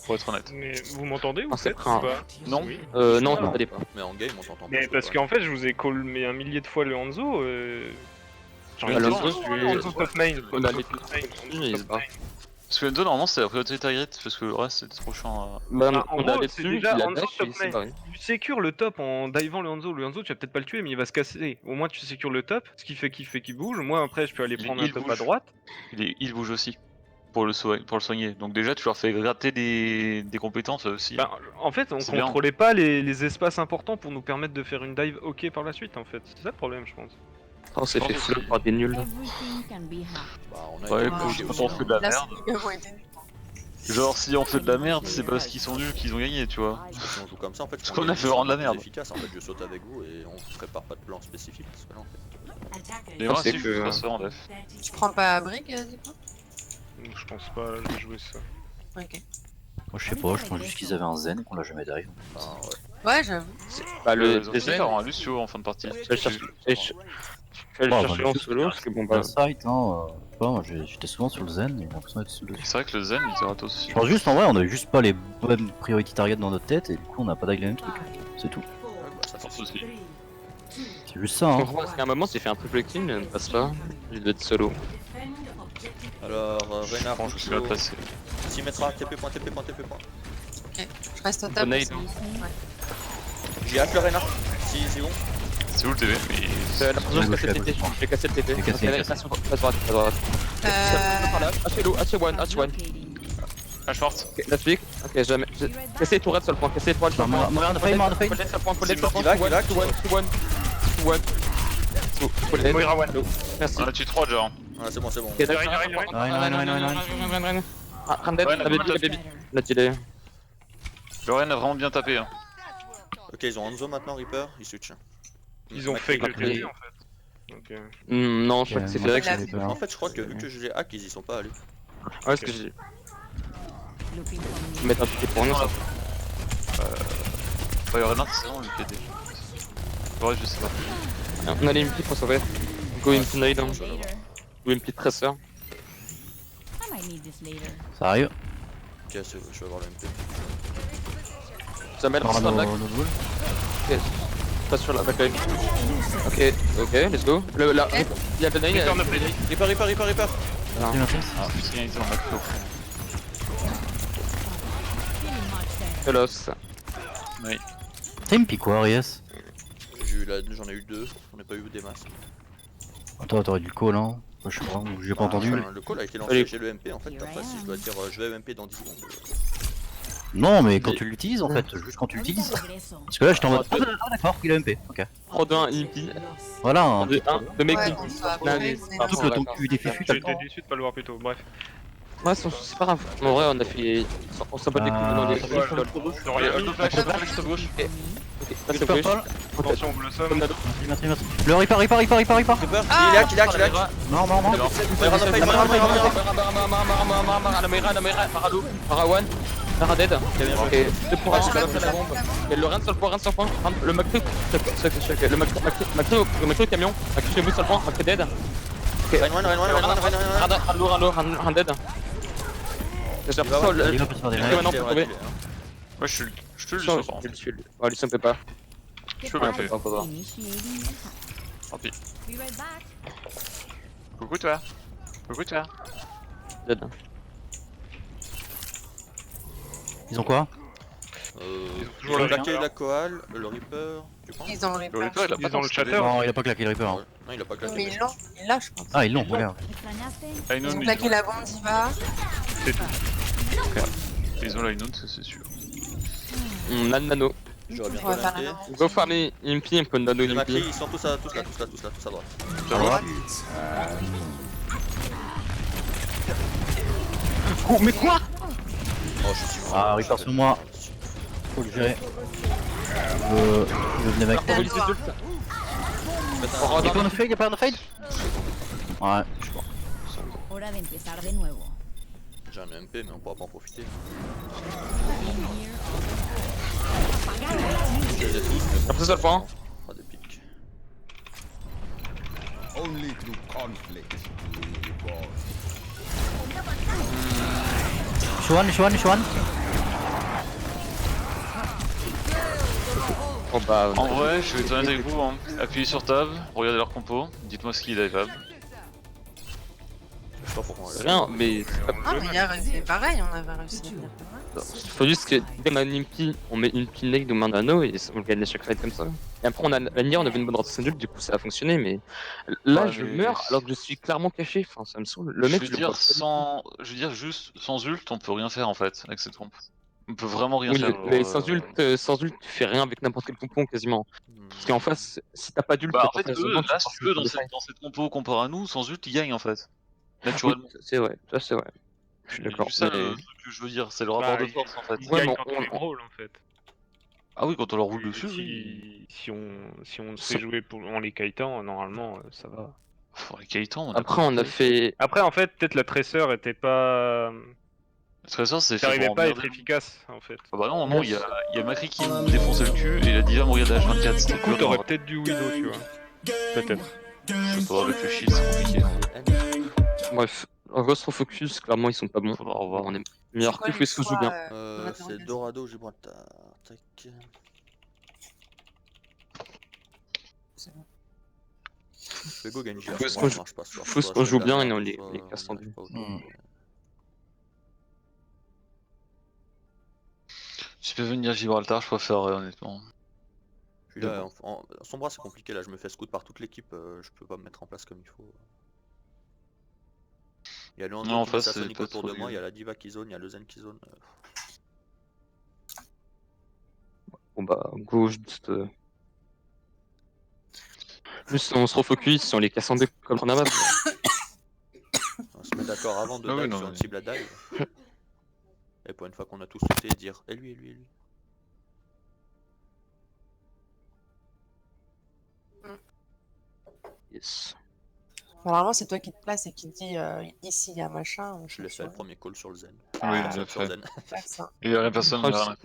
Pour être honnête. Mais vous m'entendez ou Ah, c'est peut-être ou pas? Non. Oui. Non, t'entendais pas. Mais en game, on s'entend pas. Mais parce qu'en fait, je vous ai call mais un millier de fois le Hanzo. J'ai envie de Alonso, dire, lui, Hanzo top main. on a Hanzo les top main, Hanzo il se top barre. main. Parce que Endo, normalement, c'est la priorité target, parce que le reste, c'était trop chiant. Bah, Ah, en on a gros, les c'est dessus, déjà il a Hanzo dash, top il s'est main. barré. Tu sécures le top en divant le Hanzo. Le Hanzo, tu vas peut-être pas le tuer, mais il va se casser. Au moins, tu sécures le top, ce qui fait qu'il bouge. Moi, après, je peux aller Il- prendre un il top bouge. à droite. Il bouge aussi. Pour le soigner. Donc déjà, tu leur fais gratter des compétences aussi. Ben, en fait, on C'est bien. contrôlait pas les espaces importants pour nous permettre de faire une dive ok par la suite, en fait. C'est ça le problème, je pense. On s'est fait flop par des nuls. Bah, on a Ouais, été quand obligé on aussi, fait de la Là, merde. c'est mieux, ouais. Genre, si on fait de la merde, c'est parce qu'ils sont nuls qu'ils ont gagné, tu vois. Parce que si on joue comme ça, en fait, Parce qu'on a fait vraiment de la merde. efficace, en fait, je saute avec vous et on prépare pas de plan spécifique. Parce que là, en fait, Et moi, c'est si, que- je ferais ça en def. Tu prends pas Brig, du coup? Donc, je pense pas je vais jouer ça. Ok. Moi, je sais pas, je pense juste qu'ils avaient un zen et qu'on l'a jamais dive. enfin, ouais. Ouais, j'avoue. Bah, le Ils ont fait deuxième, faire un Lucio en fin de partie. je vais le chercher. Je vais le Bon, chercher bah, en solo, parce que bon, bah. Dans le site, hein, je sais pas, moi j'étais souvent sur le zen et j'ai l'impression d'être sous le dessus. C'est vrai que le Zen, il était ratos aussi. Je pense juste en vrai, on avait juste pas les bonnes priority targets dans notre tête et du coup on a pas dive le même truc. C'est tout. Ouais, bah, ça, Sans c'est souci. C'est juste ça, hein. Parce qu'à un moment, c'est fait un triple kill, mais on ne passe pas. Il doit être solo. Alors, Reynard, Je suis mal placé. 6 mettra, TP point. Je reste au top. Grenade. parce que- Ouais. J'ai hack le Reynard. Si, c'est bon. C'est où le TV? La première, je gauche, casse le à TT. gauche. J'ai cassé le TT. J'ai cassé, Ok, j'ai cassé. passe droite. H-Hello, H1. Ah, forte. Ok, la flic. Ok, jamais. Cassez les toilettes sur le point, cassez les toilettes sur le point. Mort de faille. Toilette sur le point, toilette sur le point. Il va, Moira one. Merci. On a tué 3 déjà. Ah, c'est bon. Ok, d'accord. Ah, Ramdet, Ouais, la baby. La delay. Le Ren a vraiment bien tapé. Hein. Ok, ils ont Hanzo maintenant, Reaper, ils switchent. Ils ont Macri, fait que le Macri. TP en fait. Donc, Non, je crois que c'est moi, fait avec. j'ai peur. En fait, je crois que vu que je les hack, ils y sont pas allés. Ouais, ce que j'ai. Mettre un petit pour nous, ça. Bah, y'a Renard, c'est bon, le PD. Ouais, je sais pas. On a les MP pour sauver. Go MP nade, hein. Go MP tracer. Ça arrive. Ok, je vais avoir le MP. Ça met le Par dans le lac. nos boules. Ok. Pas sur la backline. Ok, ok, let's go. Le, là, il y a Benay. Return of Benay. Reaper. Merci, merci. Ah, putain, ils ont un macro. Telos. Oui. T'as une pique quoi, Arias? J'en ai eu 2, j'en ai pas eu des masses. Attends, t'aurais du call, hein? Moi, je sais pas, j'ai pas entendu. Enfin, le call a été lancé, Allez. j'ai le MP en fait. Après, si je dois dire je vais MP dans 10 secondes. Non, mais quand tu l'utilises en fait, juste quand tu l'utilises. Parce que là, je t'en mode. Ah, d'accord, il a MP, ok. Pro 2 1 MP. Voilà, hein. 2 1 de mec Ouais, MP. on soit Non, après, mais c'est- par Surtout contre, que le temps que tu défais, t'as le J'étais temps. déçu de pas le voir plus tôt. Bref. Ouais, c'est pas grave. En vrai, on a fait. On s'en bat les couilles dans les. Non, il y a Auto flash, à gauche. Ok, passe au gauche. Attention, on blossom. Comme Nado. Merci, merci. Le Reaper. Reaper, il hack. Non, non, non. Ouais, run up, Parawan, Paradead, ok, 2 points sur la bombe, et le Ren sur le point, le Macri, le Macri camion, Macri chez vous sur le point, Macri dead, ok, Ran dead, j'ai l'impression que Il va pas se faire des maintenant pour trouver, Ouais, je te le je sens. le tue, lui ça me fait pas, Je peux bien faire. pas voir. Tant pis. Coucou toi. Dead. Ils ont quoi? Ils ont claqué la Koal, le Reaper, tu penses? Ils ont Le les Reaper, il a pas Ils ont le chatter. chatter. Non, il a pas claqué le Reaper. hein. Non, il a pas claqué. Mais ils l'ont, ils l'ont, je pense. Ah, ils l'ont, regarde. Ils ont claqué la bombe d'Iva. Ils ont la Inun, c'est sûr. On a le nano, J'aurais bien On va fait faire MP. la bombe. go farmer Impi, un peu de nano Les Macri, Impi, ils sont tous à droite. Ça va. oh mais quoi? Oh, je suis Ah, Reaper sur moi. Faut le gérer. Je venais avec. On release les ults. On rentre Y'a pas dans un fade, y'a pas un fade? Ouais, je sais pas. J'ai un MP, mais on pourra pas en profiter. Je les ai tous, mais bon, Après ça, le point. on fera des pics. Chuan. Oh bah, En vrai, je vais être honnête avec vous, hein. Appuyez sur Tab, regardez leur compo, dites-moi ce qu'il est liveable. Je sais pas pourquoi. rien, mais c'est pas Ah, mais hier, c'est pareil, on avait réussi à faire pareil. faut juste que dès qu'on a une Impi, on met une pin nade ou un nano et on gagne à chaque fight comme ça. Et après, on a l'année, on avait une bonne rotation d'ult, du coup ça a fonctionné, mais là Ouais, je mais- meurs alors que je suis clairement caché, enfin ça me saoule. Le mec, je je veux le vois dire, pas. je veux dire juste sans ult, on peut rien faire en fait avec cette pompe. On peut vraiment rien Oui, faire. mais genre, sans ult, tu fais rien avec n'importe quel pompon quasiment. Parce qu'en face, si t'as pas d'ult, Bah en t'es fait, pas eux, seconde, là, tu si tu peux veux, faire des dans cette compo comparé à nous, sans ult, ils gagnent en fait. fights. Naturellement. Oui, c'est vrai, ça c'est vrai. Je suis d'accord. C'est ça mais- le truc que je veux dire, c'est le rapport Bah, de force en fait. Ils Ouais, gagnent mais quand on les brawl en fait. Ah oui, quand on leur roule Et dessus, oui. si on se fait jouer en les kitant, normalement ça va. Pour les Kaitan, Après, on a fait. Après, en fait, peut-être la tresseur était pas. Très ça, c'est fait J'arrivais pour pas à être emmerder. efficace en fait. Ah bah non, il y a Macri qui me défonçait le cul et il a dit va mourir d'H24, c'était Du coup, cool. t'aurais peut-être du Widow, tu vois. Peut-être. Je sais pas, avec le shield, c'est compliqué. Bref, on va se refocus, clairement ils sont pas bons. Faudra revoir. On est meilleur que faut se joue bien. C'est Dorado, Gibraltar. Tac. Fais go Genji. Faut se qu'on joue- faut se qu'on joue bien et on les casse tendus. Si tu peux venir Gibraltar, je préférerais honnêtement. Là, son bras c'est compliqué là, je me fais scout par toute l'équipe, je peux pas me mettre en place comme il faut. Il y a le Non, Hanzo en qui face, met sa c'est Sonic pas autour trop de moi, il y bien. a la Diva qui zone, il y a le Zen qui zone. Bon bah, go, juste. Juste on se refocus, on les casse en deux comme on a mal. On se met d'accord avant de Ah oui, dive non, sur une mais- cible à dive. Et pour une fois qu'on a tous sauté, dire et lui. Yes. Normalement, c'est toi qui te places et qui te dis ici il y a machin. Je l'ai fait le premier call sur le Zen. Oui, il Sur l'a fait. Zen. Ça. Il y aurait personne. Ah, derrière.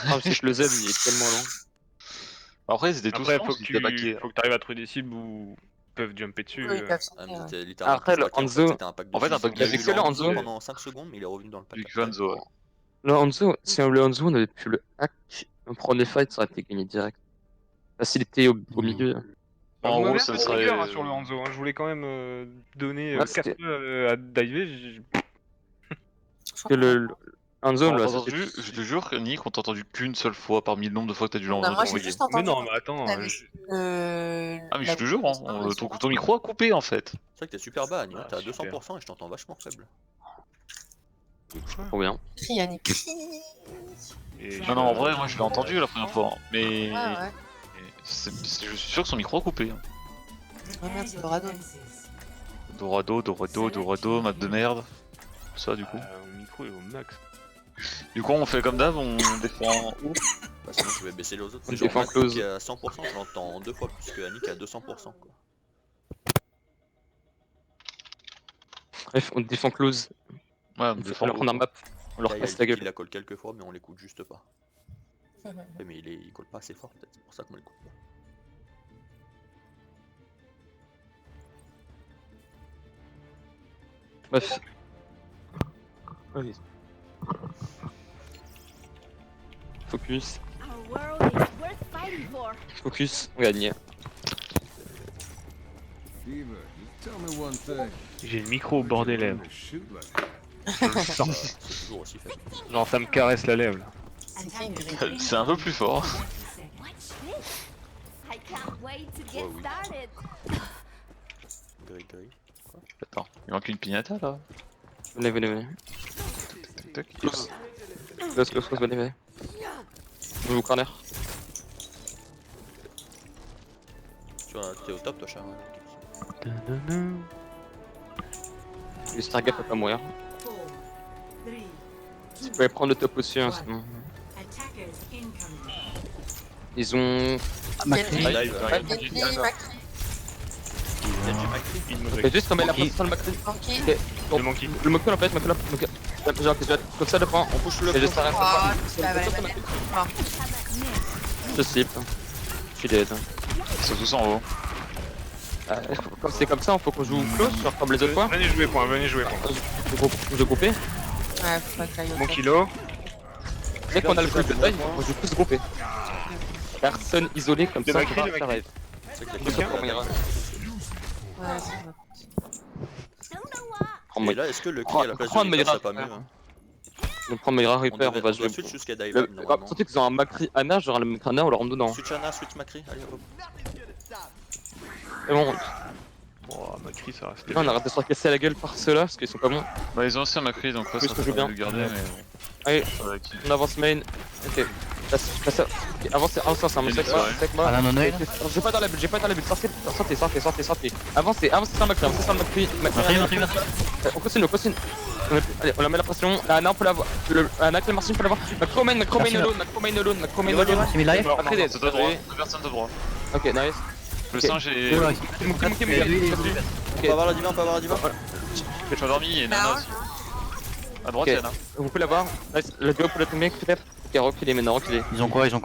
Ah, c'est que le Z il est tellement lent. Après, ils étaient tous Après, lents, faut que ils étaient baqués. tu arrives à trouver des cibles où ils peuvent jumper dessus. Oui, ils peuvent Ah, sauter, mais ouais. c'était littéralement Après, tous le backés, en fait, Hanzo- c'était un pack de En fait, un six. pack Il de a vu six, le le Hanzo Hanzo. pendant 5 secondes, mais il est revenu dans le pack. Big après. Hanzo, ouais. Le Hanzo, si le Hanzo on avait pu le hack, on prenait fight, ça aurait été gagné direct. Facilité au milieu. Bah, En vous gros, m'avez ça un peu serait. trigger, hein, sur le Hanzo. Hein. Je voulais quand même donner Ouais, 4 c'était- fois à diver. Je crois Que le Hanzo, On le t'a associé- entendu, je te jure, Nick, on t'a entendu qu'une seule fois parmi le nombre de fois que t'as dû Non, l'envoyer. moi j'ai juste Mais entendu. non, mais attends. t'avais- Ah, mais je la- te jure, hein, ton micro a coupé en fait. C'est vrai que t'es super bas, Annie. Ah, T'es à super. 200% et je t'entends vachement faible. Trop bien. Crie, Yannick. Et Non, non, en vrai, moi je l'ai entendu la première fois. Hein. Mais. Ouais, ouais. Je suis sûr que son micro a coupé. Hein. Oh merde, c'est Dorado. Dorado, map de merde. Tout ça, du coup. Mon micro est au max. Du coup, on fait comme d'hab, on défend où? Bah, sinon, je vais baisser les autres. On C'est genre défend Matt close. qui est à 100%, je l'entends 2 fois plus que Annie qui est à 200%. Quoi. Bref, on défend close. Ouais, on On défend. leur prend un map. On leur Là, casse la il gueule. la colle quelques fois, mais on l'écoute juste pas. Ouais, mais il colle pas assez fort, peut-être. C'est pour ça qu'on l'écoute pas. Bref. Allez. Focus. Focus, on gagne. J'ai le micro au bord des lèvres. Je le sens. C'est toujours aussi faible. Genre, ça me caresse la lèvre là. C'est qui Gris? C'est un peu plus fort. Gris, gris. Attends, il manque une pignata là. Venez. Tac, tac. Close. Close, venez. Je vous corner. Tu vois, t'es au top, toi, Charles. Le Stargate va pas mourir. Tu pouvais prendre le top aussi, hein, sinon. Ils ont. Genji, Dive, Genji, Mac- Fais juste comme elle a posé sur le Macri. Monkey. Ok, bon, Le monkey. Le Monkey en fait, genre que comme ça le point, on push le. Et juste arrête. Oh, tu vas avaler ma tête. Mort. Je slip. Je suis dead. Ils sont tous en haut. Comme c'est comme ça, il faut qu'on joue close, genre comme les autres fois. Venez jouer point. Je groupé. Ouais, faut pas que t'ailles au Mon fond. kilo. Dès qu'on a le coup de taille, on joue tous groupés. Personne isolé comme Le ça, Macri, on va le faire Macri. rêve. C'est que Je sais pas comment il ira. Ouais, c'est bon. Prends Et là, est-ce que le cri à la place prends de Meira, Reaper, c'est pas mieux frère. hein? On prend Meira Reaper, on va jouer. switch jusqu'à dive up, normalement. Surtout qu'ils ont un Macri Ana, genre le Macri Ana, on leur rentre dedans. Switch Ana, switch Macri, allez hop. Et bon, Oh, Macri, ça reste. là, on arrête de se faire casser la gueule par ceux-là, parce qu'ils sont pas bons. Bah, ils ont aussi un Macri, donc ouais, Oui, ça ce que je fait veux bien. le garder, mais. Allez, Ça va qui. on avance main. Ok. Passe ça. Ok, avancez, c'est un mec Ouais. avec moi. Ah, la non-oeil. J'ai pas dans la bulle, sortez. Avancez sans le Macri, Macri. On continue. Allez, on la met la pression. La Ana, on peut l'avoir. Ana, que le Marcin peut l'avoir. Macro main alone. C'est mis live. Après, dead. C'est à droite, personne de droit. Ok, nice. Le Ok. singe est. Ouais. On peut avoir la diva, Je suis endormi et Nana aussi. À droite, Ok. il y en a. Vous pouvez l'avoir. Nice. Le duo pour le mec, peut-être. Ok, reculez maintenant, reculez. Ils ont quoi Ils ont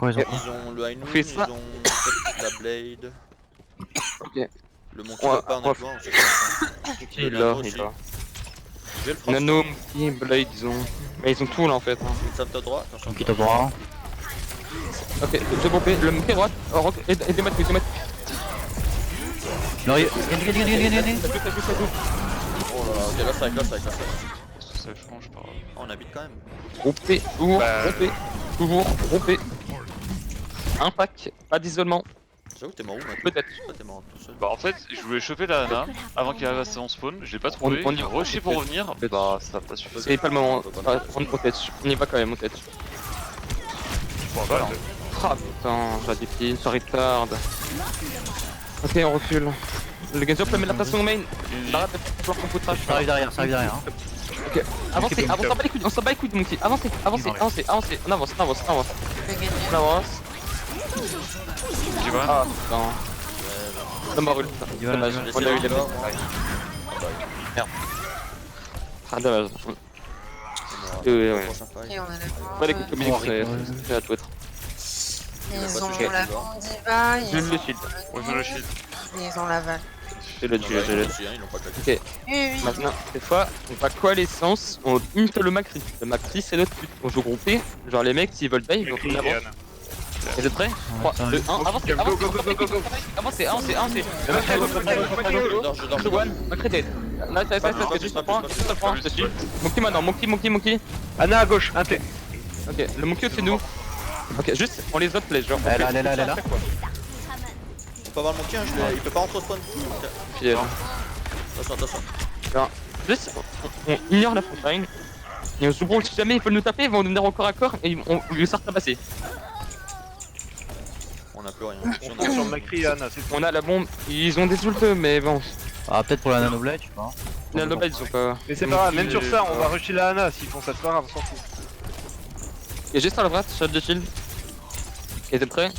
le High Noon, Fais ils ça. ont peut-être la Blade. Ok. Le Monkey Ouais, va pas en ouais. être loin, on sait pas. Il est Le là, Nano il est aussi. là. J'ai le Frost. Nano, Monkey, Blade, ils ont. Mais ils ont tout là en fait. Hein. Une Sam top droit, attention. Qui top droit. Ok, je pompé. Le Monkey à droite. Oh, aidez-moi, Gagné. Oh là là, ok, là strike. Ça change pas. Oh, on habite quand même. Rompé, toujours rompé. Un pack, pas d'isolement, J'avoue, t'es mort où maintenant peut-être. Toi, t'es mort tout seul. Bah, en fait, je voulais choper la Nana avant qu'il arrive à son spawn, je l'ai pas trouvé. On y J'ai va. rushé pour revenir, bah ça a pas suffi. C'est pas le moment. On y va quand même, on tête. Bon, voilà. Ah putain, j'ai des pieds, ça retard. Ok, on recule. Le Genzo peut mettre la pression au main. Arrête de faire ton foutrage. Ça arrive derrière. Hein. Ok, avancez, on s'en bat les couilles de Monkey. Avancez, on avance. Le Genji. On avance. J'ai pas. Ah Non, mort ult. Dommage, on a eu les mecs. Merde. Ah, dommage. Ouais. Ok, on a d'accord. Ouais, les coups de musique, c'est à tout être. Ils ont Ok. la Diva, Je ils le ont shield. Ouais, je le shield. ils ont la Val. Je le tue, je le tue. Ils l'ont pas claqué. Ok, Oui, oui. maintenant, cette fois, on va coalescence, on une seule le Macri. Le Macri, c'est notre but. On joue groupé, genre les mecs, s'ils veulent die, ils vont Macri tout et avance. Anna. Vous êtes prêts 3, 2, 1, avancez, Go, go, go, go, go, go. avancez, avancez. Le Macri, Je dors, je dors. je one, Macri dead. Nice, juste le point, je te suis. Monkey maintenant, monkey. Anna à gauche, un T. Ok, le monkey au-dessus de nous. Ok, juste, on les outplay, genre. Elle est là. On peut avoir le monkey, hein, il peut pas rentrer au spawn. Puis, Attention. juste, on ignore la frontline. Et on se branle, si jamais ils veulent nous taper, ils vont nous venir au corps à corps et on lui sort tabasser. On a plus rien. On prend sur Macri et Anna, c'est tout. On a la bombe, ils ont des ults, mais bon. Ah, peut-être pour la nanoblade, je sais pas. La Nobel, ils ont pas. Mais c'est pas grave, même sur ça, on va rusher la Anna. S'ils font ça, c'est pas grave, on s'en fout. Et juste à la droite, shot de shield. Et t'es prêt?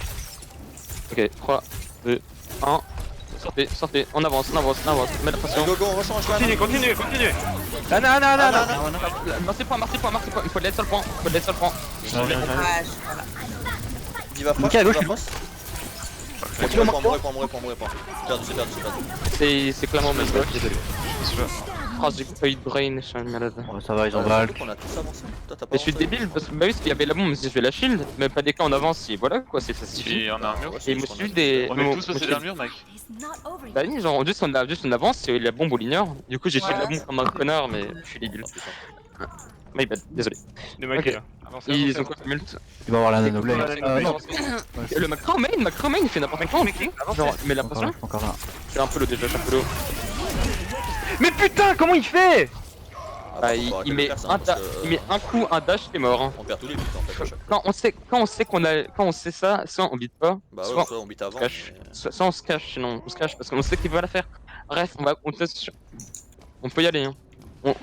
Ok, 3, 2, 1. Sortez, on avance, mets la pression. Go, on rechange. Continue. Anna. Merci point, il faut de l'aide sur le point, Ouais, voilà. Diva frost, Monkey à gauche, Diva frost. On répond. C'est perdu. C'est clairement mal joué. Oh, j'ai pas eu de brain, je suis un malade. Ouais, ça va, ils ont Valk. On a tous avancé. Toi, t'as pas Mais je suis avancé. débile parce que bah oui, parce qu'il y avait la bombe, si je vais la shield, mais pas des cas en avance, et voilà quoi, c'est ça suffit. Puis on a un mur. Et il me suit des. On est tous passés derrière le mur, mec. Bah oui, genre juste on avance et la bombe au l'ignore. Du coup j'ai shield la bombe comme un connard, mais je suis débile. My bad, désolé. Le Macri Ok. là. Ils ont quoi comme ult? Il va avoir la nanoblade. Non, Le macro main, il fait n'importe quoi. Genre, mais la pression, encore là. j'ai un peu l'eau déjà, j'ai un peu l'eau. Mais putain, comment il fait? Bah il met un coup, un dash, t'es mort. Hein. On perd tous les buts en fait à chaque fois. Quand on sait ça, soit on bite pas, Bah ouais, soit soit on bite on avant. se cache. Soit on se cache, sinon on se cache parce qu'on sait qu'il va la faire. Bref, on peut y aller. Hein.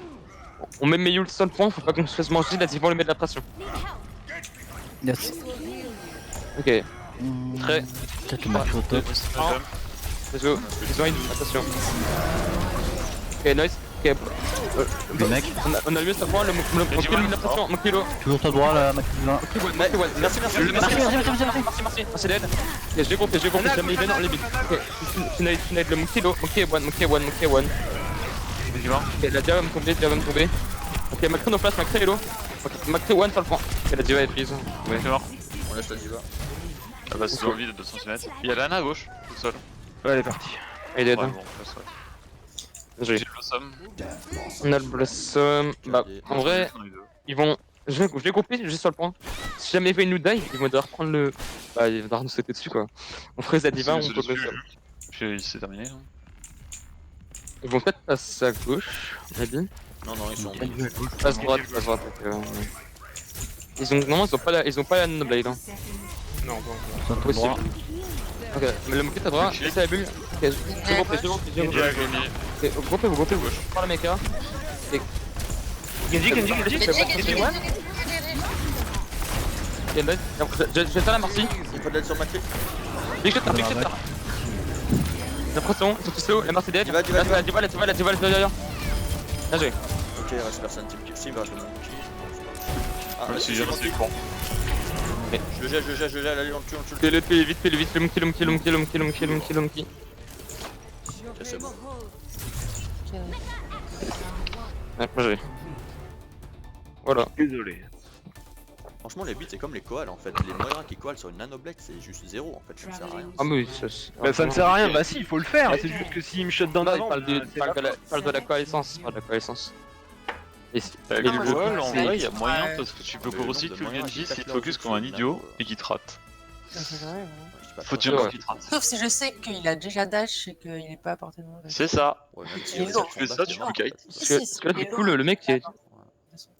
On met Mayul sur le point, faut pas qu'on se fasse manger, là ils vont lui mettre de la pression. Yes. Ok, très. Peut-être le marque au top. Désolé, ils ont une, attention. Ok, nice. Ok, Le mec. on a lui sur le point, on kill la pression, mon kilo. Toujours top droit là, Maxime. Merci. Merci d'aide. Ok, j'ai compris, jamais il vient dans les bits. Ok, tu n'aides le mon kilo, monkey one. Ok, la diva va me tomber, Ok, Macri en place, Macri est low. Ok, Macri one sur le point. Ok, la diva est prise. Ouais. C'est mort. On laisse la Diva. Ah bah c'est dans le vide de 200 cm. Il y a l'Anna à gauche, tout seul. Ouais, elle est partie. Il est Ouais, dead. bon, passe, ouais. J'ai J'ai le somme. On a le blossom. Bah, en vrai, ils vont. Je vais couper juste sur le point. Si jamais ils veulent nous die, ils vont devoir prendre le. Bah, ils vont devoir nous sauter dessus quoi. On ferait la diva, on peut le blossom. Puis c'est terminé. Hein. Ils vont peut-être passer à gauche, maybe. Non, ils sont. Passe droite. Non, ils ont pas la Noblade. Hein. Non, Top Possible. droit. Ok, mais le moquette à droite, laissez la bulle. Ok, je compte. Ok, vous groupez, vous prends la mecha. Genji. Ok, nice. Je vais faire la Marcy. Il faut de l'aide sur Macri. Big shot. La pression, ils sont tous slow, la Marcy dead. Diva. La diva derrière. Bien joué. Ok, reste personne. Team kill. Si, il va reste le monkey. Ah, Même si jamais c'est con. Je le jette, allez, on le tue. Fais-le vite, le monkey. Ok, c'est bon. Ouais, moi j'ai. Voilà. Désolé. Franchement, les buts, c'est comme les koals en fait. Les moyens qui koalent sur une nanoblade, c'est juste zéro en fait. Ça ne sert à rien. Ah, mais oui, ça. Bah ça ne sert à rien, bah si, il faut le faire, c'est juste que s'il me shut down Non, il avant, parle de la coalescence. Et Avec le le jeu, wall, en c'est- vrai, y'a moyen parce que tu peux aussi tuer le Genji s'il te focus comme un idiot et qu'il te rate. Faut tuer quand il te rate. Sauf si je sais qu'il a déjà dash et qu'il est pas à portée de mon C'est ça. Il est lourd. Tu fais ça, tu peux le kite. Parce que là, du coup, le mec qui est.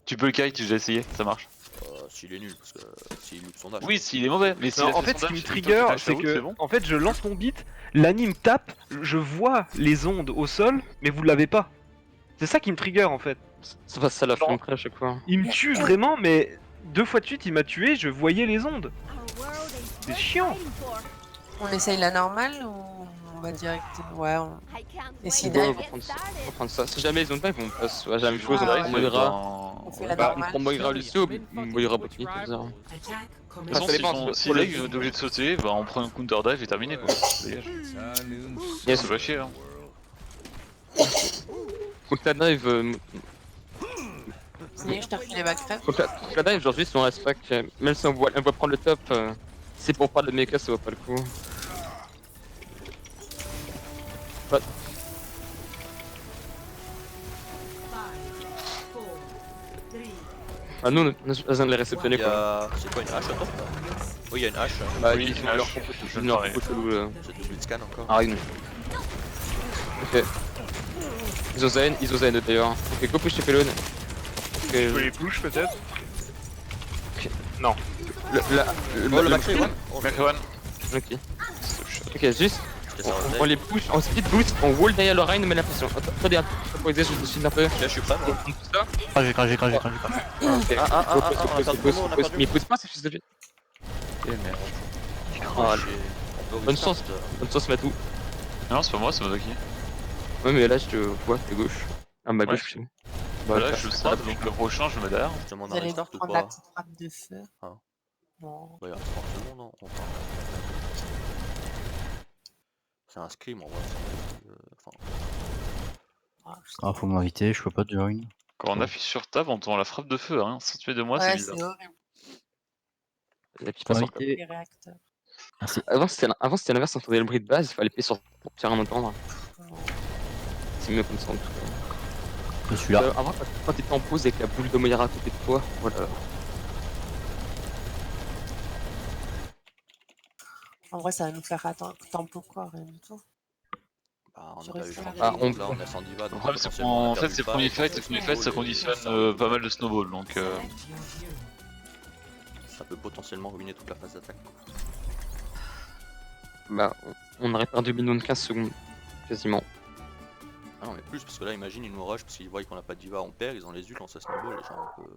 Tu peux le kite, j'ai essayé, ça marche. S'il est nul, parce que s'il loupe son dash. Oui, s'il est mauvais, mais s'il Non, a en fait fait, son ce qui me dash, trigger, toi, tu c'est lâches que, la route, en fait, je lance mon beat, l'anime tape, je vois les ondes au sol, mais vous l'avez pas. C'est ça qui me trigger en fait. C'est pas ça la fin après à chaque fois. Il me tue vraiment, mais 2 fois de suite, il m'a tué, je voyais les ondes. C'est chiant. On essaye la normale ou On va direct. Ouais, on. Et si On va prendre ça. Si jamais ils ont pas, ils vont pas se faire la même chose. Ah, On mourra. On fait la Bah, normale. on mourra Lucio, on mourra Botany, comme ça. De toute façon, si là il est obligé de sauter, bah on prend un counter dive et terminé quoi. Dégage. Yes. Ça va chier hein. Faut que la dive. Sinon, je t'ai refilé ma crêpe. Faut que la dive, aujourd'hui, si on reste pas que. Même si on voit prendre le top, c'est pour prendre le mecha, ça vaut pas le coup. Bah, ah, nous, on a besoin de les réceptionner Il y quoi. a. C'est quoi une hache à toi? Oui, il y a une hache. Bah, Oui, ils une font leur hache. compo, Je ils font le leur ferai. compo chelou. J'ai double scan encore. Ah, non. Ok. Isozain d'ailleurs. Ok, go push tes pylônes. Tu peux les push peut-être? Non. Oh, le Macri, ouais. Macron. Ok. Ok, juste. Je te sers On les push en speed boost, on wall derrière le Rhine, on met la pression. Attendez, temporisez, je décide un peu. Là, je suis prêt. Moi. On pousse ça. Cragé. Ok. Ah, on a perdu. Mais il pousse pas, c'est fils de pute. Eh merde. Ah, On peut bonne chance. Bonne chance, Matou. Non, c'est pas moi, c'est Mazaki. Ouais, mais là, je te vois, t'es gauche. Ah, ma Ouais. gauche, c'est bon. Bah là, je strap, donc le prochain, je me mets derrière. Je demande Vous un allez restart ou prendre la pas? petite frappe de feu. Ah. Bon. Ouais, il reste 30 secondes, non? Enfin, c'est un scrim en vrai. Enfin, Ah, faut m'inviter, je peux pas join. Quand on affiche sur table, on entend la frappe de feu, hein. Sans tuer de moi, c'est Ouais, c'est bizarre. horrible. La petite Faut passe m'inviter. Les réacteurs. Merci. Avant, c'était l'inverse, on entendait le bruit de base, il fallait payer sur pour faire un entendre. C'est mieux comme ça en tout cas. Je suis là. Avant, quand t'étais en pause avec la boule de Moira à côté de toi, voilà. En vrai, ça va nous faire attendre tempo quoi, rien du tout. bah, on Je a pas eu reste le là. temps. Ah, on- Là, on a 110 balles. Le problème, c'est qu'en fait, c'est premier fight, et premier fight, ça conditionne pas mal de snowball, donc Ça peut potentiellement ruiner toute la phase d'attaque. Bah, on aurait perdu minimum de 15 secondes, quasiment. Ah non, mais plus, parce que là, imagine, ils nous rush, parce qu'ils voient qu'on a pas de diva, on perd, ils ont les ults, on se snowball, et genre, on peut.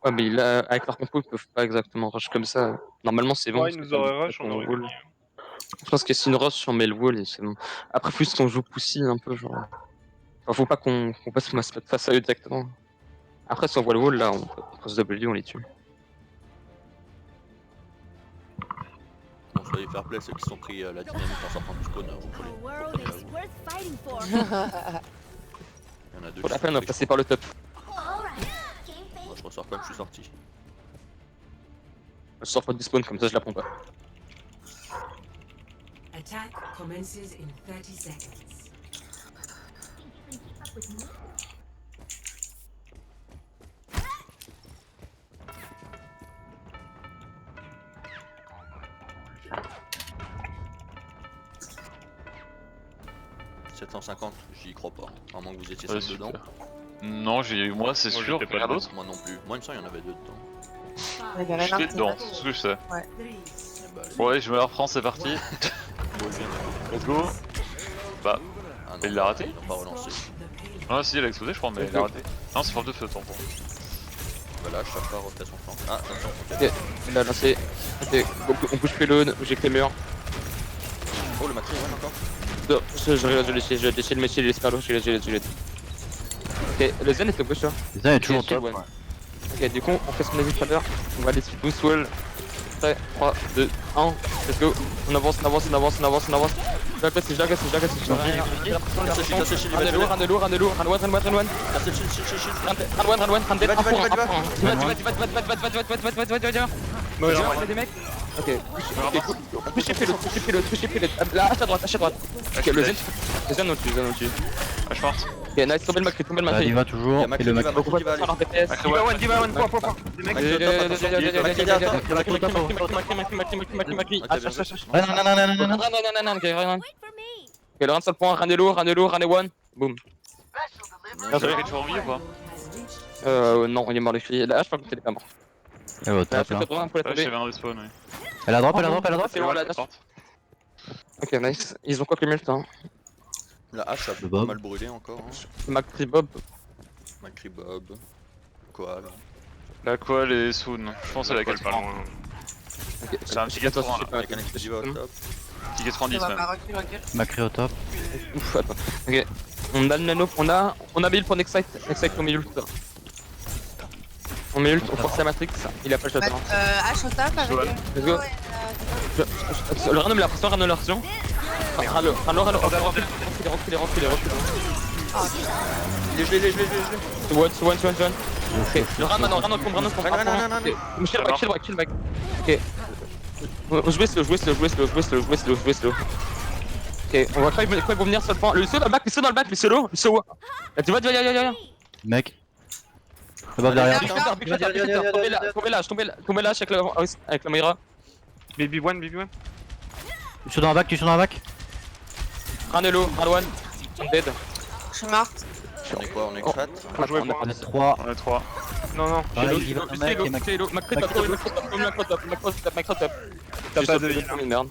Ouais, mais là, avec leur compo, ils peuvent pas exactement rush comme ça. Normalement, c'est bon. Ouais, ils parce nous que auraient t'as- rush, t'as on ton aurait wall. gagné. Je pense que si une rush, on met le wall et c'est bon. Après, plus qu'on joue Pussy un peu, genre. Enfin, faut pas qu'on passe face à eux directement. Après, si on voit le wall, là, on presse W, on les tue. Bon, soyez fair play, ceux qui sont pris la dynamique en sortant du spawn, vous prenez. Il y en a deux Pour qui la sont peine, on va pris, passer par le top. Moi, je ressors comme je suis sorti. Je sors pas du spawn, comme ça, je la prends pas. Attack commences in 30 seconds. « 750, j'y crois pas. À moins que vous étiez ouais, 5 dedans. super. Non, j'ai eu moi, c'est Moi, sûr. j'étais pas Rien dedans. d'autre? Moi non plus. Moi, il me semble qu'il y en avait deux dedans. Il y avait J'étais l'un dedans, qui c'est ce que je sais. Eh bah, allez. Ouais, je me la reprends, c'est parti. Bon, je viens de- Let's go. Bah, Ah non, il l'a raté? Ils l'ont pas relancé. ah si, il a explosé, je crois, mais il a raté. Non, c'est frappe de feu, tant pour. Voilà, chaque fois refait son flanc. Ah, attention, ok. Ok, il a lancé. Ok, on bouge pylône, j'ai que les murs. Oh, le Macri, ouais, encore. Non, je déchire le métier, j'espère l'eau, je l'ai. Ok, le Zen est au gauche là. Putain, il est toujours Ok, top. ouais. Ok, du coup, on fait ce qu'on a vu tout à l'heure. On va aller speed boost wall. Prêt, 3, 2, 1, let's go. On avance. Je la casse. Cassez le shield, Run de lourd, run. Cassez le shield. Run dead, Va, un pour un, va. Va, des mecs. Ok, touchez pilote. Là, hache à droite. Ok, le Zen on le tue. Ah, je parte. Ok, nice, tombez le Macri. Bah, il va toujours. Et le mec. Macri qui va aller. Diva one, point. Non. Ok, le run sur le point, run et one. Boom. Vous avez toujours envie ou pas? Non, il est mort les filles. La hache, par contre, elle est pas morte. Elle va au top là. Ouais, j'avais un respawn, oui. Elle a drop. C'est bon, la hache. Ok, nice. Ils ont quoi que le temps? La hache a Le pas Bob. mal brûlé encore. Hein. Macri Bob. Macri Bob. Koal. La Koal et Soon, je pense à la Pas 4 loin. Ok, C'est un petit 80 là. Avec un explosif au top. Petit 90 On va même. pas recule. Macré au top. Ouf, attends. Ok. On a le nano, on a build pour Nexite. Nexite on met ult. On met ult, on force la Matrix. Il a pas le shot. H au top avec. Let's go. Le Rano me l'a pression, Rano l'a pression. Rano. Recule. Je l'ai. One. Ok, le Rano tombe. Chill back. Ok. Jouez slow. Ok, on va quand ils vont venir sur le point. Le saut dans le back, le solo. Tu vois, viens. Mec. Le buff derrière. Tombez là avec la Moira. Baby one. Tu suis dans la back. Ranelo, Ranwan, dead. Je suis morte. On est quoi? On est 4. On joue On est 3. On est 3. Non. Voilà, il va un mec et Mac. Macro top. T'as pas de heal. Merde.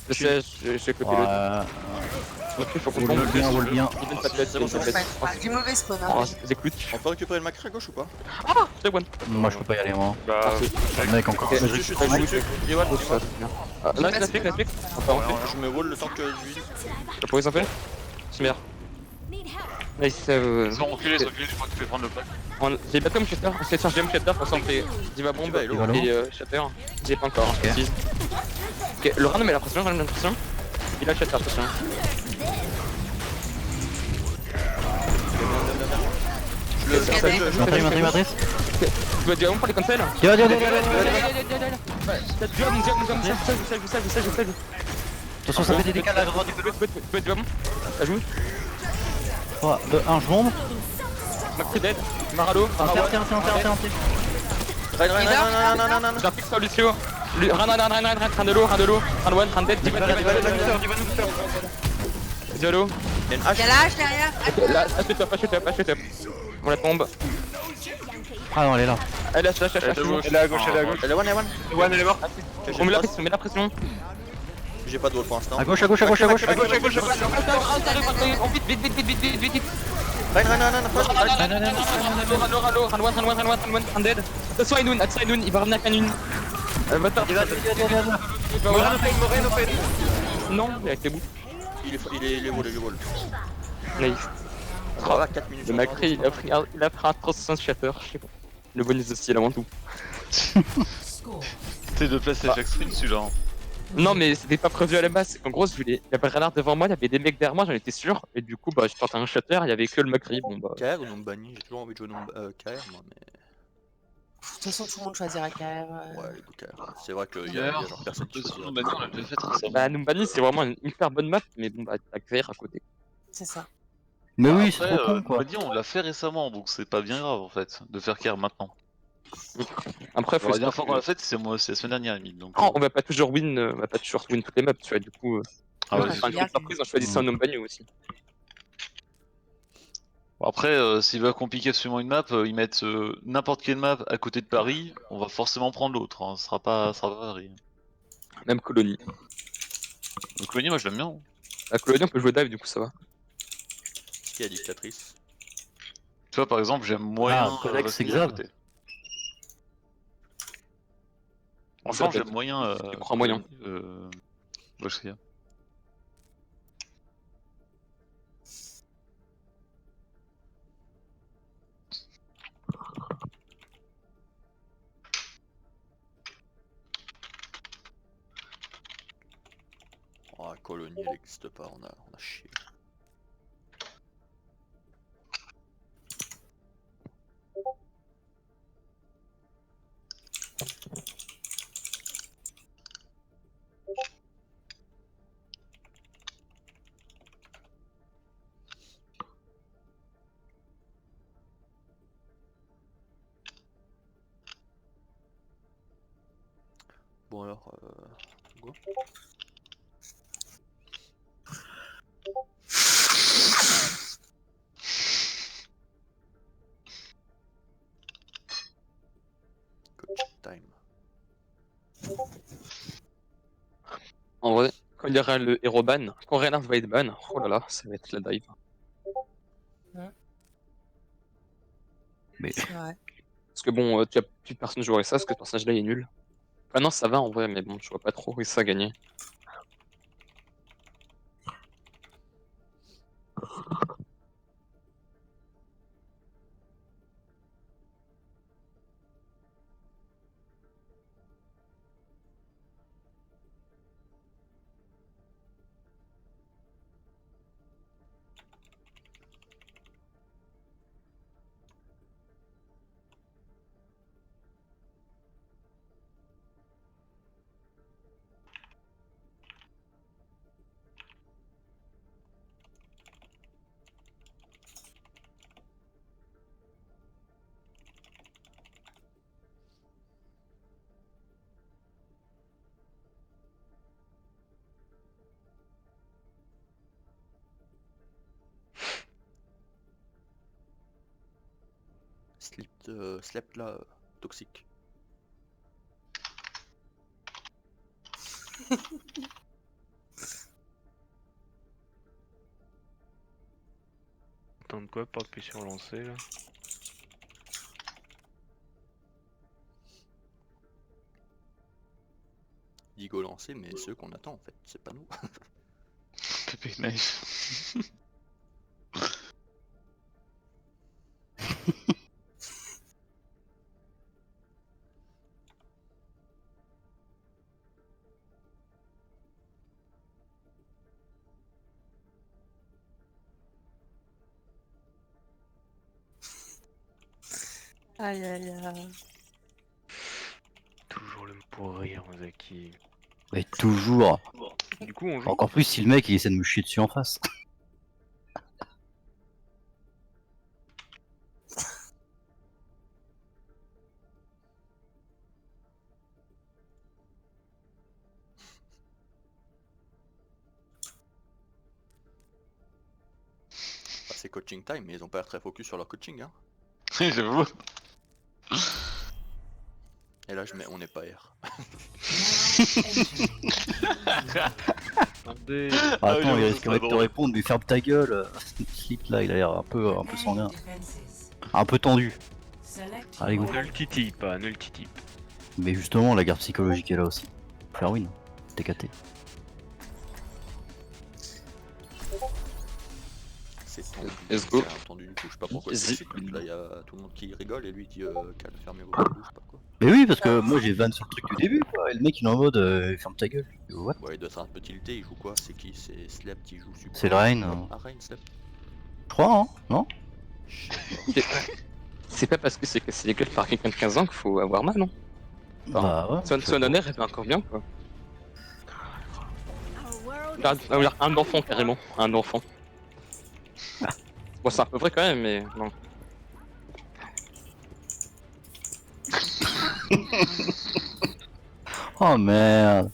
Je sais, j'ai copié le. Il faut qu'on tombe. Wall bien. Il donne pas de tête, il donne pas de tête. Du mauvais spawn. Oh, j'écoute. On peut récupérer le macré à gauche ou pas? Je one. Moi je peux pas y aller moi. Bah, Le mec encore. Ok. Je me wall le temps que je lui. Je pourrais s'en faire. C'est bien. Nice. Ils sont reculés, je crois que tu peux prendre le pack. J'ai pas comme Shatter, on se fait charger Shatter, pour ça on fait Diva Bomb et Shatter. J'ai pas encore. Ok, le Random a la pression, Il a Shatter, attention. Matrice. Tu vas Diva Bomb pour les cancels? Viens. Je sais. Attention, ça fait des décalages à droite. Tu peux Diva Bomb? Ça joue? 3, 2, 1, je bombe. Macri dead, Maralo, Tiens. Non. J'applique sur Lucio. Ranelo, Ranwan, Randead, Diva, Diallo. Il y a une hache. Y'a l'âge derrière. Là, achète up. On la tombe. Ah non, elle est là. Elle est elle est à gauche. Elle est one. One, elle est morte. On met la pression. J'ai pas de wall pour l'instant. À gauche. Vite. Run. Ranwan, Randead. Attention à Inoun, il va revenir avec un Inoun. Non, il est avec les bouts. Il est wall. Nice. 4 minutes. Le Macri, il a pris un 360 shatter, je sais pas. Le bonus de style avant tout. T'es de place à chaque string celui-là. Non mais c'était pas prévu à la base, c'est qu'en gros il y avait radar devant moi, il y avait des mecs derrière moi, j'en étais sûr, et du coup bah je portais un shatter, il y avait que le Macri, bon bah... KR ou Nombani? J'ai toujours envie de jouer KR moi mais... De toute façon, tout le monde choisira KR. Ouais, les KR. C'est vrai qu'il y a genre personne qui choisit. On a déjà fait récemment. Bah Numbani c'est vraiment une hyper bonne map, mais bon bah t'as KR à côté. C'est ça. Mais oui, c'est Après, trop con quoi. on l'a fait récemment, donc c'est pas bien grave en fait de faire KR maintenant. Après faut La se dernière dire fois qu'on l'a fait, c'est la semaine dernière limite. Donc, on va pas toujours win, toutes les maps, tu vois, du coup... ah ouais, Enfin, une surprise, on choisit ça en Numbani aussi. après, s'ils veulent compliquer absolument une map, ils mettent n'importe quelle map à côté de Paris, on va forcément prendre l'autre, hein. Ce sera pas Paris. Même Colonie. Donc Colonie, moi je l'aime bien. À Colonie on peut jouer dive, du coup ça va. Qui a dictatrice? Tu vois, par exemple, j'aime moyen. Codex, c'est Racing Xav. à côté. Franchement, j'aime moyen. Je crois moyen. Bosnia. Oh, la colonie elle existe pas, on a chié. Bon alors, go. Coach time. En vrai, quand il y aura le hero ban, quand Reinhardt va être ban, oh là là, ça va être la dive. Mais... Ouais. Parce que bon, tu as plus personne jouerait ça, parce que ce personnage là il est nul. Enfin non, ça va en vrai, mais bon, je vois pas trop où ça gagner. Slap là, toxique. Attends de quoi pour appuyer sur lancer là? Digo lancé, mais ceux qu'on attend en fait, c'est pas nous. Pépé knife. Aïe aïe aïe. Toujours le pourrir, Ozaki. Mais toujours. Du coup, on joue. Encore plus si le mec il essaie de me chier dessus en face. Bah, c'est coaching time, mais ils ont pas l'air très focus sur leur coaching. Hein. J'avoue. Et là, on n'est pas R. Attendez. Attends, il j'avoue, risquerait c'est de te drôle. répondre, mais ferme ta gueule. Slip là, il a l'air un peu sanguin. Un peu tendu. Allez, go. Ne le titille pas, ne le titille pas. Mais justement, la garde psychologique est là aussi. Faire win. TKT. C'est tendu. Let's go. C'est tendu du coup, je sais pas pourquoi Zi- c'est toxique. Là, il y a tout le monde qui rigole et lui dit qu'elle a fermé vos gueules, je sais pas quoi. Mais oui, parce que moi j'ai van sur le truc du début, quoi. Et le mec il est en mode ferme ta gueule. What? Ouais, il doit être un peu tilté, il joue quoi? C'est qui? C'est Slap qui joue super. C'est le Reign. Ah, Reign, Slap. Je crois, hein? Non? C'est pas parce que c'est cassé les gueules par quelqu'un de 15 ans qu'il faut avoir mal, non? Bah ouais. Son honneur est encore bien, quoi. Un enfant, carrément. Un enfant. Bon, c'est un peu vrai quand même, mais non. Oh merde.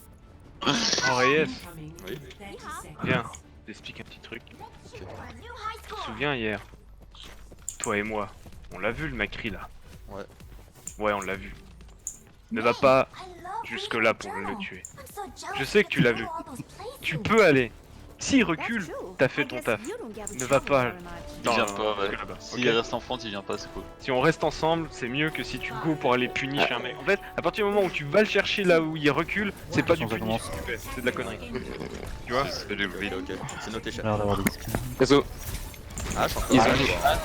Reyes, Oui. viens, je t'explique un petit truc. Tu te souviens hier, toi et moi, on l'a vu le Macri là. Ouais. Ouais, on l'a vu. Ne va pas jusque là pour le tuer. Je sais que tu l'as vu. Tu peux aller. S'il recule, t'as fait ton taf. Ne va pas. Il vient pas, ouais. là-bas, S'il ok. reste en front, il vient pas, c'est cool. Si on reste ensemble, c'est mieux que si tu go pour aller punir un mec. En fait, à partir du moment où tu vas le chercher là où il recule, c'est pas du punish que tu fais, c'est de la connerie. Tu vois? C'est du bruit. Ok, c'est noté, J'ai chat. l'air d'avoir des skills. Désolé. Ah, je suis Ils encore.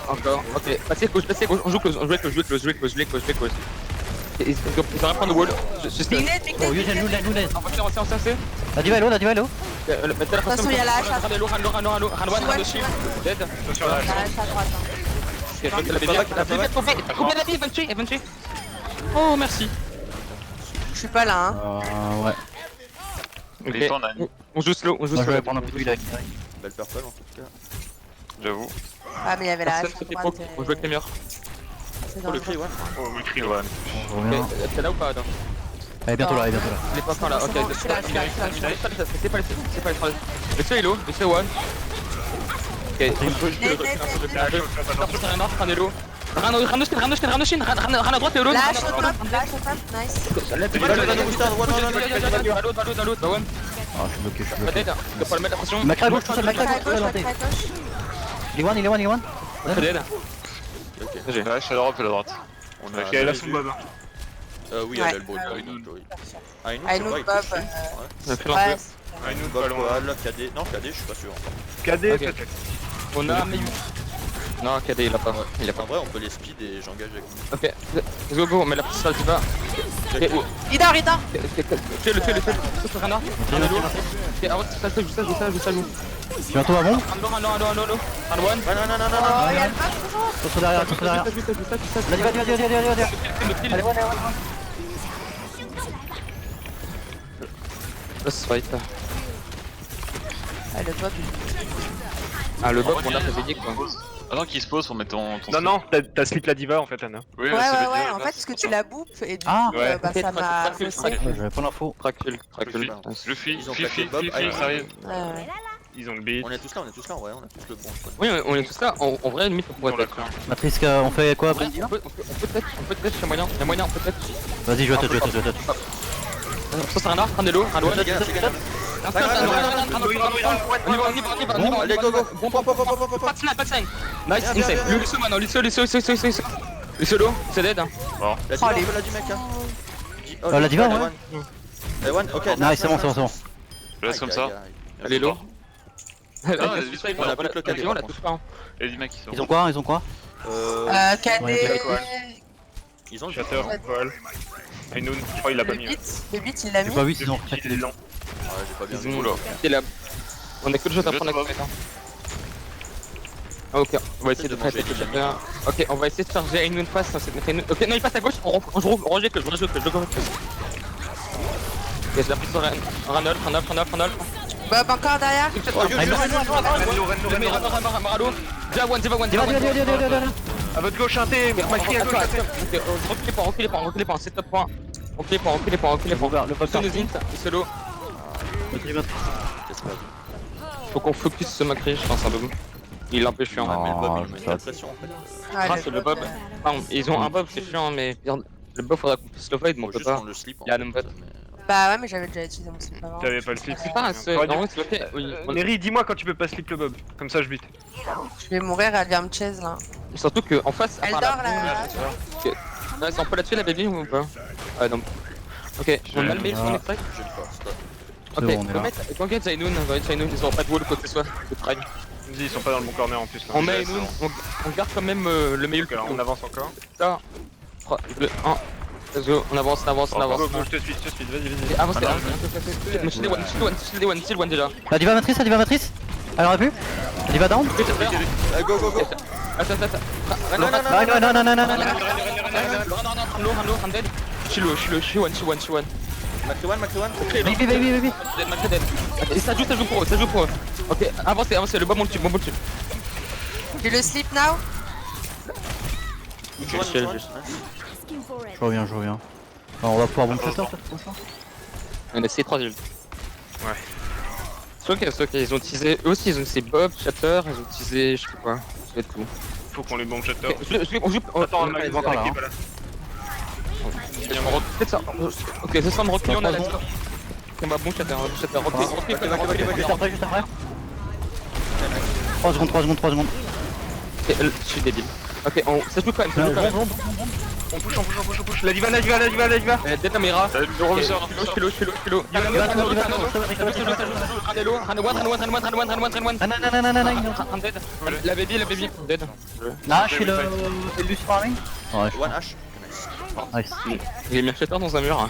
ont encore. Ok, passez gauche, on joue close, on joue close. Ils vont rien prendre de wall. Bignet, Bignet, Oh, Eugène, Loulin. On s'en La diva est low, la diva est low. Attention, il y a la hache. Ran de shield. Dead. Attention là, La hache à droite. Hein. Combien de vie? Eventually. Oh, merci. Je suis pas là, hein. Ouais. Les temps, on a On joue slow, on joue Moi je slow. vais prendre un peu de là. Belle purple en tout cas. J'avoue. Ah, mais il y avait la hache. Personne se fait pro, on joue avec les meilleurs. C'est Oh, le dangereux. cri, ouais. oh, Macri, ouais. Je reviens. T'es là ou pas, Adam? Elle est bientôt là, elle est bientôt là. Il est pas encore là, ok. C'est bon, je suis là. C'est pas les trois. Le feu est low, le feu one. Ok, Ran est low. Ran à droite, Léo. La hache au top, nice. Ah, je suis bloqué, je suis bloqué. Dead, tu dois pas le mettre la pression. Macra à gauche, tout seul, Macra à Macra à gauche, gauche, planté. Macra à gauche. Il est one. Dead. Ouais, je suis à droite, à droite. On a. Ok, elle a son bob. Oui, elle a le beau. Ah, une I know autre, Bob. On a pris un Ouais. peu. Ah, une autre Bob, pas loin. KD. Non, KD, je suis pas sûr. KD Ok. peut-être. On a Mayu. Non, KD il a pas. Il a En pas. vrai, on peut les speed et j'engage avec lui. Ok, let's go, go, on met la petite salve. Rida, Rida. Fais-le. Ça c'est Rana. Ok, avance, juste ça joue. Bientôt à bon. Allo. Un one. Oh, y'a le match toujours. Attention derrière, attention derrière. Vas-y. Allez, ouais. Let's fight. Ah, le Bob. Ah, le Bob, on l'a fait gagner quoi. Avant qu'il se pose pour mettre ton. Non, t'as slip la diva en fait, Anna. Oui, Ouais, c'est ouais, bien, en là. fait, parce que tu la boupes et du Ah. coup, Ouais. bah ça m'a Tracule. faussé. J'avais pas l'info. Tracule. Luffy, Ils ont Fifi, claqué Bob, Fifi, ça arrive. Ouais. Ils ont le beat. On est tous là, ouais, on a tous le bon. Oui, on est tous là. En vrai, limite, on pourrait être. Matrice, on fait quoi On après? peut peut-être, y'a moyen, on peut peut-être. Vas-y, je vais touch. Ça c'est un arc, un elo, un loin. C'est gagné. On y va. Allez, go. Pas de snap. Nice, insane. Lucio maintenant, Lucio. Lucio low, c'est dead. La diva, on peut la du mec, hein. La diva, ouais. Ewan, ok. Nice, c'est bon. Je laisse comme ça. Elle est low. On a plus que le KD. On la touche pas. Et les mecs qui sont. Ils ont quoi? KD. Ils ont le Shatter, Vol. Aynoun, je crois qu'il l'a pas mis. Le beat, il l'a J'ai mis. pas vu sinon. Il est lent. Ouais, j'ai pas bien Ils vu. ont on a que le jeu d'apprendre à connaître. Ok, on va essayer de faire cette Shatter. Ok, on va essayer de charger Aynoun face. Ok, non, il passe à gauche, on rejette le jeu. Ok, je l'ai pris sur Ranolf. Bob encore derrière. Maralo. Diva one. À votre gauche, un T. Macri à gauche. Reculez pas, c'est top point. Reculez pas. Le Son Zint, solo. Faut qu'on focus ce Macri, je pense un peu. Il est un peu chiant. Ouais, mais le Bob, Oh, il met ça- la pression en fait. Grâce le Bob. Pardon, ils ont un Bob, c'est chiant, mais le Bob faudra qu'on puisse le void, mais on Faut peut juste pas. prendre le slip. Il y a un bot. Bah ouais, mais j'avais déjà utilisé mon slip avant. T'avais pas le slip. C'est pas un seul, non, c'est ok. Oui, Neri, dis-moi quand tu peux pas slip le Bob. Comme ça, je bute. Je vais mourir, elle vient me chase là. surtout qu'en face, à Elle part dort la là. boule, non, on peut la tuer la baby ou pas? Ah non. Ok, on a le mail son extrait. Je le passe. Ok, bon, on est là. on get Zainoun, ils auront pas de wall ou quoi que ce soit, de prime. Vas-y, ils sont pas dans le bon corner en plus. Là. On met Zainoun, on garde quand même le mail. Alors, on avance encore. Ça, 3, 2, 1. Let's go, on avance. Go, je te suis, vas-y. Avancez, shield one déjà. La diva matrice. Elle aurait pu? La diva down? Go. Attends. Non, dead. She one. Macri-one. Baby. Dead. Et ça joue pour eux. Ok, avancez, le bon dessus. J'ai le slip now. Je reviens. Alors, on va pouvoir bon shatter peut-être. On a essayé 3 ults. Ouais. C'est ok, ils ont utilisé. Eux aussi, ils ont utilisé Bob, Shatter, ils ont utilisé. Je sais pas quoi. Ça va être tout. Faut qu'on les bombe shatter. On joue. Attends, le mec est encore là, est pas là. Faites ça. Ok, ce soir, on recule, on a la tour. On va bon Shatter, recule. Juste après. 3 secondes. Ok, je suis débile. Ok, ça joue quand même. On push. La diva. Dead Amira. Je suis low. La baby. Dead. Là, je suis le. Elus farming? Ouais, je One H. Nice. Il est mis un shatter dans un mur.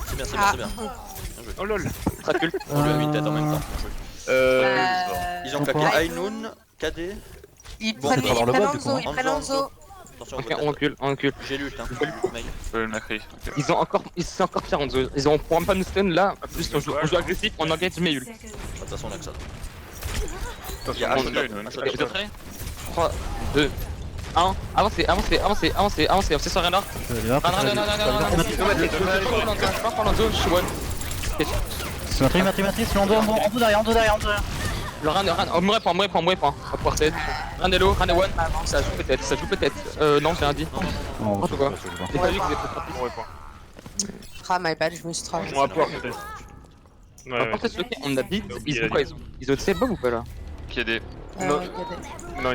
C'est bien. Oh lol. Tracule. On lui a mis une tête en même temps. Ils ont claqué Aynoun, KD. Ils Bon, prennent c'est pas avoir le Bob, du coup, Enzo, ils prennent Enzo. Attention, Ok, on recule. J'ai lu le mail. Le Macri. C'est encore pire en deux. Ils pourront pas nous stun là. En plus, on joue agressif, on engage Mayul. De toute façon, on a que ça. Attention, Il y a on H l'a, top. Je te prêt 3, 2, 1. Avancez. C'est sur rien là. Je Je suis one. Matrice, en dos derrière. Le Ran, on me répond. On va pouvoir tête. Ranello, one. Ça joue peut-être. Non, j'ai rien dit. Non, N'importe quoi. J'ai pas vu que vous êtes on répond. Ah, my bad, je me suis trompé. On va pouvoir peut-être. Par Ouais. contre, c'est ok, on a beat. Ils ont quoi? Ils ont TC Bob ou pas là? Qui a des. Non, ils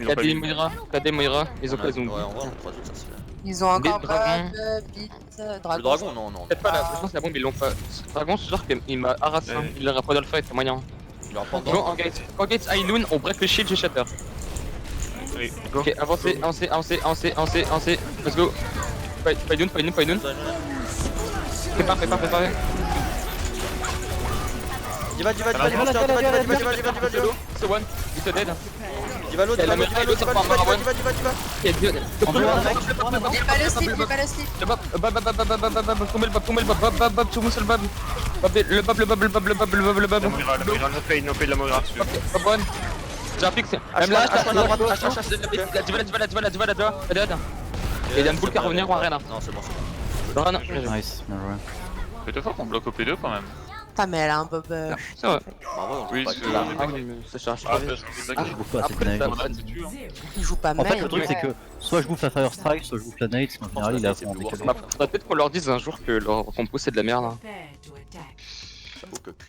l'ont pas KD mis. Moira. Ils ont quoi? Ils ont. Ouais, en vrai, on a 3 autres, ça c'est bien. Ils ont encore Beat, dragon. Bob, Beat, Le Dragon. dragon, non. Peut-être pas là, je pense que la bombe ils l'ont pas. Dragon, c'est genre qu'il m'a harassé, il l'a repris dans le fight, c'est moyen. Il leur prend Go, engage Aynoun, on break le shield, j'ai shatter. Oui, go. Ok, avancez. Let's go. Paydun. Prépare. Diva. So one, it's a dead. Diva l'autre, Ok, deux. Il est pas le slip. Le bab. Tombez le bab. Tout le monde sur le bab. Le bab. La Moira, no pain de la Moira. Bab one. J'ai un fixe. Même là, la diva. Et il y a une boule qui va revenir ou un reine. Non, c'est bon. Run. Nice, bien joué. C'est deux fois qu'on bloque au P2 quand même. Putain, mais elle a un bobber. C'est vrai. Oui, Ah oui, mais ça charge pas. Je bouffe pas cette nade. Il joue pas En fait, mal. le truc c'est que soit je bouffe la Fire Strike, soit je bouffe la nade, en général il a en décalé. Faudrait peut-être qu'on leur dise un jour que leur compo c'est de la merde. Hein.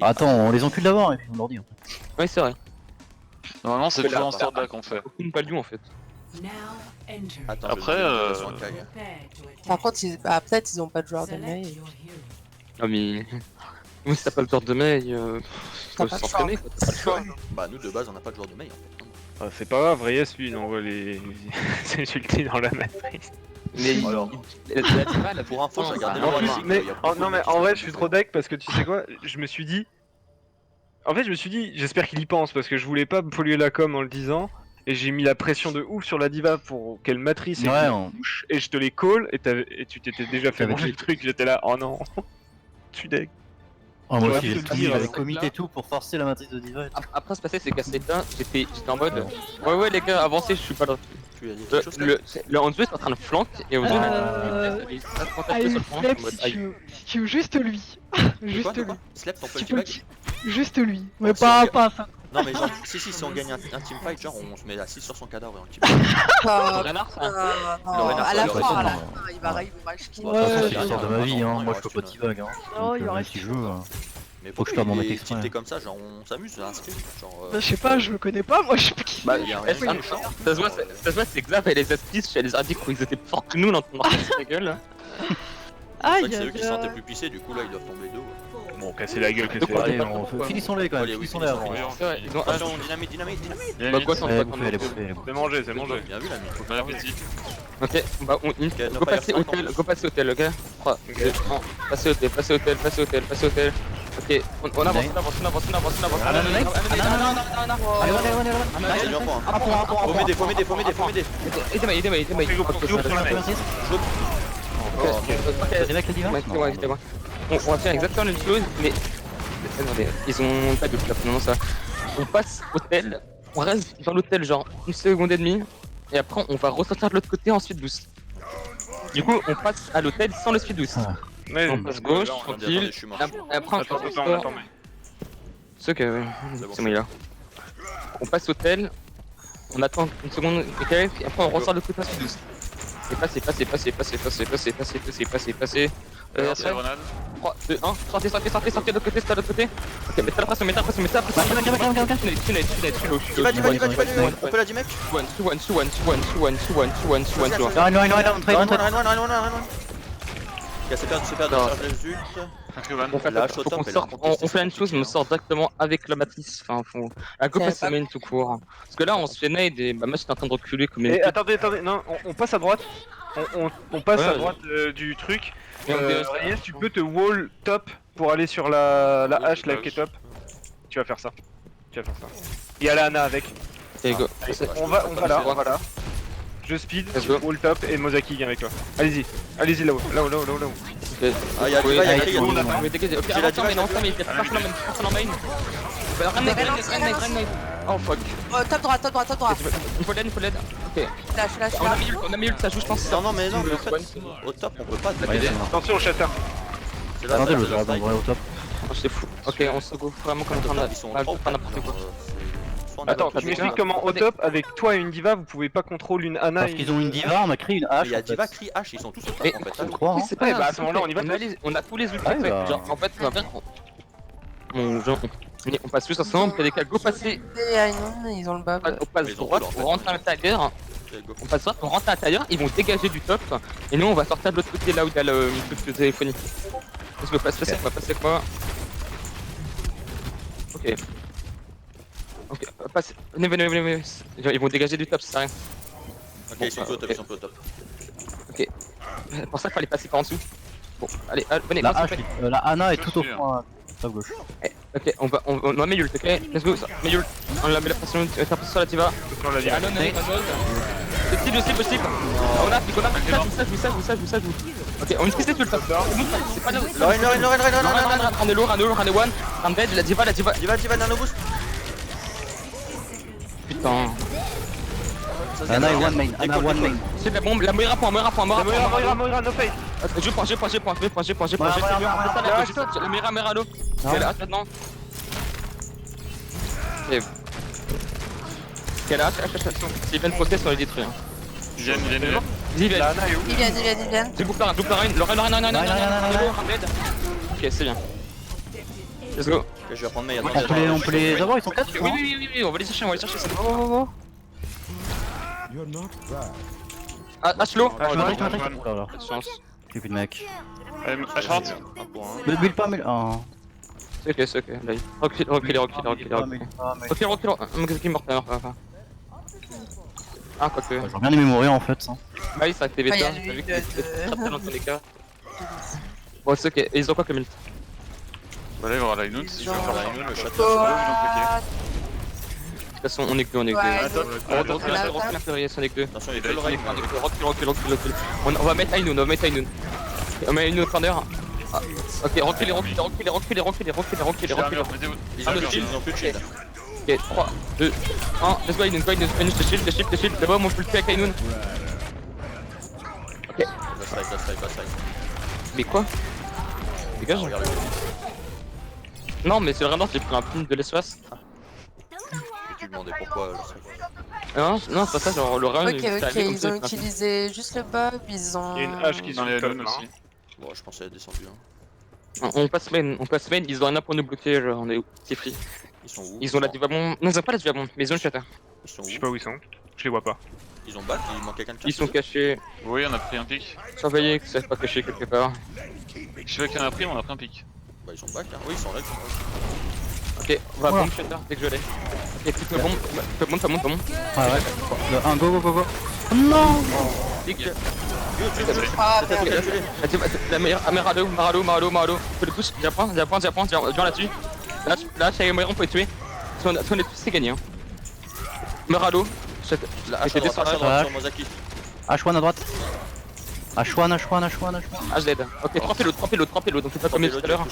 Attends, on les encule d'abord et puis on leur dit. Oui, c'est vrai. Normalement, c'est toujours en start là qu'on fait. Aucune pas qu'on fait. Après, Par contre, peut-être ils ont pas de joueur de mail. Ah, mais. Oui, si t'as pas le joueur de mail, faut pas le s'entraîner, quoi, t'as pas le choix. Bah, nous de base, on n'a pas de joueur de mail en fait. C'est pas grave, Reyes lui il envoie les ultis dans la matrice. Mais Alors, pour info, j'ai regardé Non, le mais en vrai, je suis trop deck parce que tu sais quoi, je me suis dit, j'espère qu'il y pense parce que je voulais pas polluer la com en le disant. Et j'ai mis la pression de ouf sur la diva pour qu'elle matrice et qu'elle touche, et je te les call et tu t'étais déjà fait manger le truc, j'étais là, oh non, tu deck. Oh, moi aussi, Ouais, j'ai avec commit et tout pour forcer la matrice de diva. Et tout. Après, ce passé, c'est qu'à cette là, j'étais en mode. Ouais, les gars, avancez, je suis pas là. Tu as dit quelque chose là Le Hanzo est en train de flank et au début, Si tu veux juste lui. Juste lui. Slap ton Tu petit peux bag. Juste lui. Mais Oh, pas si, ça. Non mais genre, si on gagne un teamfight, genre on se met assis sur son cadavre et on team. Renard, ça. À la le fin, renard. là. Il va rage-kill. De toute façon, c'est Ouais, l'histoire de ma vie, hein. Moi je peux pas t-bag. Non, il en Donc, reste si je joue. Mais Faut que je perde mon mec mec exprès. tilté comme ça, genre on s'amuse à inscrire. Genre. Je sais pas, je me connais pas, moi je sais pas qui. Bah, il y a un ça se voit, c'est Xav et les astuces chez les arbitres où ils étaient plus forts que nous dans ton marché sur la gueule. C'est vrai que c'est eux qui se sentaient plus pissés, du coup là ils doivent tomber deux. Bon, casser la gueule, Donc, casser la Allez, finissons-les quand même, finissons-les avant. C'est vrai, ils ont un. Attention, dynamite. Bah, quoi, sans Allez, toi, bouffez, quand même. C'est mangé, c'est mangé. Bien vu la mythe. Bon appétit. Ok, bah on go passer hôtel, ok 3, 2, 1, passer hôtel. Ok, on avance. C'est dur pour un. Faut m'aider. Aidez-moi. Les mecs, les divas On va faire exactement la même chose, mais. Attendez, ils ont pas de clap, non, ça. On passe hôtel, on reste dans l'hôtel genre une seconde et demie, et après on va ressortir de l'autre côté en speed boost. Du coup, on passe à l'hôtel sans le speed boost. Ouais, On passe gauche, là, on vient tranquille, d'attendre, je suis mort. et après on attends. C'est que. C'est bon, C'est bon, il est là. On passe hôtel, on attend une seconde et quelques, et après on ressort de l'autre côté en speed boost. C'est passé. Merci la grenade. 3, 2, 1, sortez de l'autre côté, c'est de l'autre côté. Ok, mettez la pression, mettez la pression. Diva, on peut la D-mec. Ok, c'est perdu, charge les ult. On fait la même chose, mais on sort directement avec la matrice. Enfin, la go passe main tout court. Parce que là, on se fait nade et bah, moi j'étais en train de reculer comme une. Et attendez, non, on passe à droite. On passe à droite du truc. Reyes, tu peux te wall top pour aller sur la hache là qui est top. Tu vas faire ça. Il y a la Ana avec. Et go. On va là. Je speed, wall top et Mozaki vient avec toi. Allez-y là-haut. Ah, il y a Diva, il y a Clé, Ok, avancez, mais il y a personne en main. Oh fuck. Top droit. Il faut l'aide. Ok. Lâche. On a mis ult, ça joue, je pense. Non, mais en fait, au top on peut pas. Attention au shatter. Attendez, le joueur d'endroit au top. C'est fou. Ok, on se go vraiment comme en train de faire n'importe quoi. Attends, tu m'expliques comment au top, avec toi et une diva, vous pouvez pas contrôler une Ana Parce qu'ils ont une diva, on a créé une hache. Il y a Diva, Cri, H, ils sont tous au top en fait. Je crois, hein. C'est pas grave, à ce moment-là, on y va. On a tous les ultis. Ah oui, bah. Genre, en fait, on passe juste ensemble, il y a des cas, go passer. Ils ont le bab. On passe droite, on rentre à l'intérieur. On passe droite, on rentre à l'intérieur, ils vont dégager du top. Et nous, on va sortir de l'autre côté là où il y a le truc de téléphonie. Parce que on va passer quoi. Ok, passez. Venez. Ils vont dégager du top, ça sert à rien. ils sont plus au top, ils sont plus au top. Ok. Pour ça, il fallait passer par en dessous. Bon, allez, venez, La concentrez. H, la Ana est tout au fond à gauche. Ok, on va Mayult, ok? Let's go, Mayult. On la met la pression, t'as pression sur la diva. Sur la diva. Anon, le cible. On a, joue ça. Ok, on utilise tout le top. C'est pas de. Lorraine, On est lourd, on est one. On dead, la diva. Diva, nano boost. Putain. Ana est one main, Ana one main. C'est la bombe, la Moira point. Moira, no face. Je prends. La Moira, l'eau. Elle a maintenant. Quelle a s'ils viennent poster sur les détruits. Il vient. Ils viennent. Il vient. C'est boucle Lorraine. Ok, c'est bien. Let's go. Ok, je vais prendre mes On peut les avoir, ils sont 4. Oui, on va les chercher, c'est bon. Ah, slow. Chance. J'ai plus de mec. Short. Ne build pas, mais. Oh. C'est ok. Là, recule. Qui mort, ah, quoi que. J'aurais bien aimé mourir en fait. Bah oui, ça a été bêta, t'as vu que c'était très dans tous les cas. Bon, c'est ok, et ils ont quoi comme ult? Voilà, il va y avoir la Inout. Je vais faire la Inout, le château. De toute façon, on est que deux. Recule l'intérieur, on est que deux. Attention, il y a que Lorraine. Recule. On va mettre Ainoun. On met Ainoun au corner. Ok, reculez. Ils ont plus de shield. Ok, 3, 2, 1, let's go Ainoun, je shield, d'abord on peut le tuer avec Ainoun. Ok. Backside. Mais quoi? Dégage. Regarde. Non mais c'est le random, j'ai pris un pin de l'espace. Tu me demandais pourquoi Non, c'est pas ça, genre le run. Ok, ils ont utilisé juste le bob, ils ont... Il y a une hache qui sont top aussi. Bon, je pensais être descendu. On passe main, ils ont rien pour nous bloquer, genre on est c'est free. Ils sont où? Ils ont la diva bomb. Non, ils ont pas la diva bomb, mais ils ont le shatter. Ils sont Je sais où? pas où ils sont. Je les vois pas. Ils ont back, il manque quelqu'un de Ils sont cachés. Oui, on a pris un pic. Surveillez que ça soit pas caché quelque part. Je sais pas qu'il y en a pris, on a pris un pic. Bah, ils sont back, hein. Oui, ils sont là. Ok, on va bomb shatter dès que je l'ai. Ok, tu peux bomb. Monte. Ah ouais. Un go. Non. Dick. Ah, La meilleure, Maralo. Faut le push, viens là-dessus. Là, chez Moira, on peut les tuer. Si on est tous, c'est gagné. Maralo, j'étais sur la Mozaki. H1 à droite. H1. Ah, je l'aide. Ok, 3 pélos, donc c'est pas comme tout à l'heure.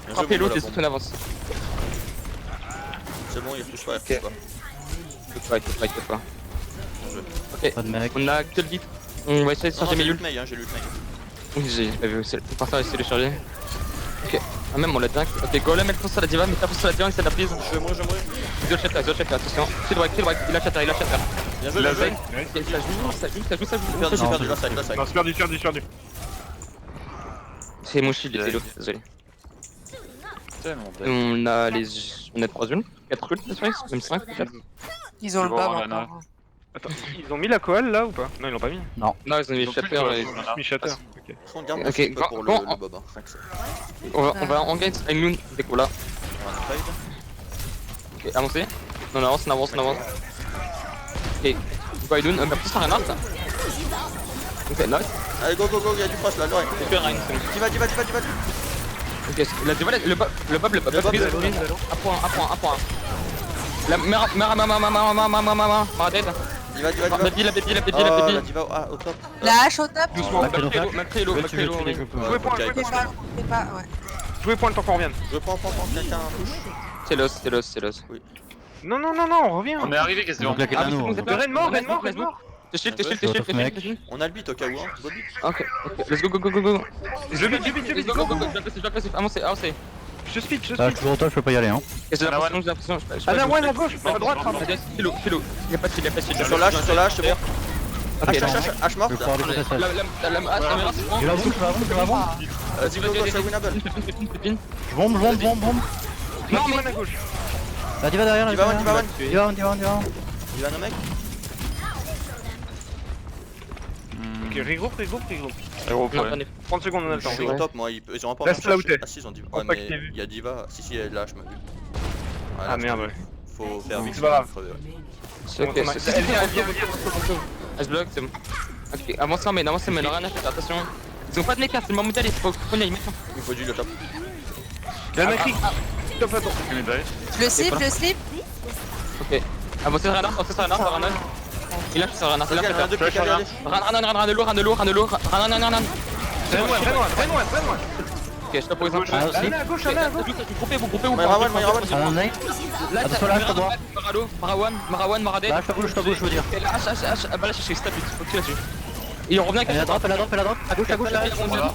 3 pélos, t'es tout en avance. C'est bon, il touche pas, il touche pas. Ok, Pas de mec. on a que le vite. On va essayer de charger mes ults. J'ai lu le mail. Oui, j'ai pas vu, c'est pour ça essayer de charger. Ok, ah même on l'a dingue. Ok, Golem elle fonce sur la diva, mais t'as foncé sur la diva, il s'est la prise. Je vais mourir. Ils ont le shatter, attention. Kill break, il a shatter. Bien joué, bien joué. Ça joue. Perdu. C'est mon shield, c'est l'eau, désolé. On a 3 ults, 4 ults, même 5 peut-être. Ils ont le Je bob vois, encore. Attends, ils ont mis la coal là ou pas? Non, ils l'ont pas mis. Non, ils ont mis le shatter et... Ils ont mis shatter. Ok. On garde Ok, pour bon, le bob. on va engage Ainoun dès qu'on l'a. Ok, avancez. On avance. Ok, go Ainoun, mais après ça rien ça. Ok, nice. Allez, go, il y a du frost là, Lorraine. C'est rien, c'est bon. Diva. Ok, la diva, le bob, prise. Un point. La Mara dead. Diva. La baby. La diva au top. La hache au top. Doucement, Macrélo. Jouez point, C'est pas, ouais. jouez point le temps qu'on revienne. Je prends, quelqu'un touche. C'est lost. Non, on revient. On est arrivé quasiment. Donc là, Ah, Kelano. Ren mort. T'es shield. On a le beat au cas où, hein. Ok, let's go. Je bite. Go. Avancez. Je speed. Ah, je suis au top, je peux pas y aller. Hein. J'ai l'impression. Ah, la one à gauche, à droite. Philo. Y'a pas de shield. Je suis sur l'âge, c'est bon. Ok, H morte. Je vais pouvoir défoncer ça. la caméra c'est bon. Je l'avoue. Vas-y, go, c'est winnable. Pépine. Je bombe. Non, mais à gauche. La diva derrière, Diva one. Diva. Diva no mec. Ok, regroupe. Non, attendez. 30 secondes, on a le temps. Je suis au top, moi, ils ont pas Reste là où t'es. Ah si, ils ont Diva. Faut Ouais, pas mais que t'aies vu. il y a Diva. Si, elle est là, je me dis. Ah merde, ouais. Faut faire vite. C'est pas grave. C'est ok, Elle vient, elle vient. Ah, je bloque, c'est bon. Ok, avancez en main, rien à faire, attention. Ils ont pas de mecha, c'est le moment d'aller, il faut qu'on y aille maintenant. Il faut du le top. Y'a un cri. Top, attends. Je le slip, je le slip. Ok, avancez sur un arbre, Ranan. Il a qui sur Ranan, c'est là Regarde, que regarde, regarde. Ranan de lourd, Ranan. Très loin. Ok, je te pose un peu. Ah, aussi. Allez à gauche, allez à gauche. Vous groupez ou Myrawan, pas? Ah, on est. Là, Attention, là, je te vois. Marado, Marawan, Maradé. Là, je te bouge, je veux dire. Ok, là, H, bah là, je suis stable, ok là-dessus. Et on revient avec Elle est à droite, à gauche, là.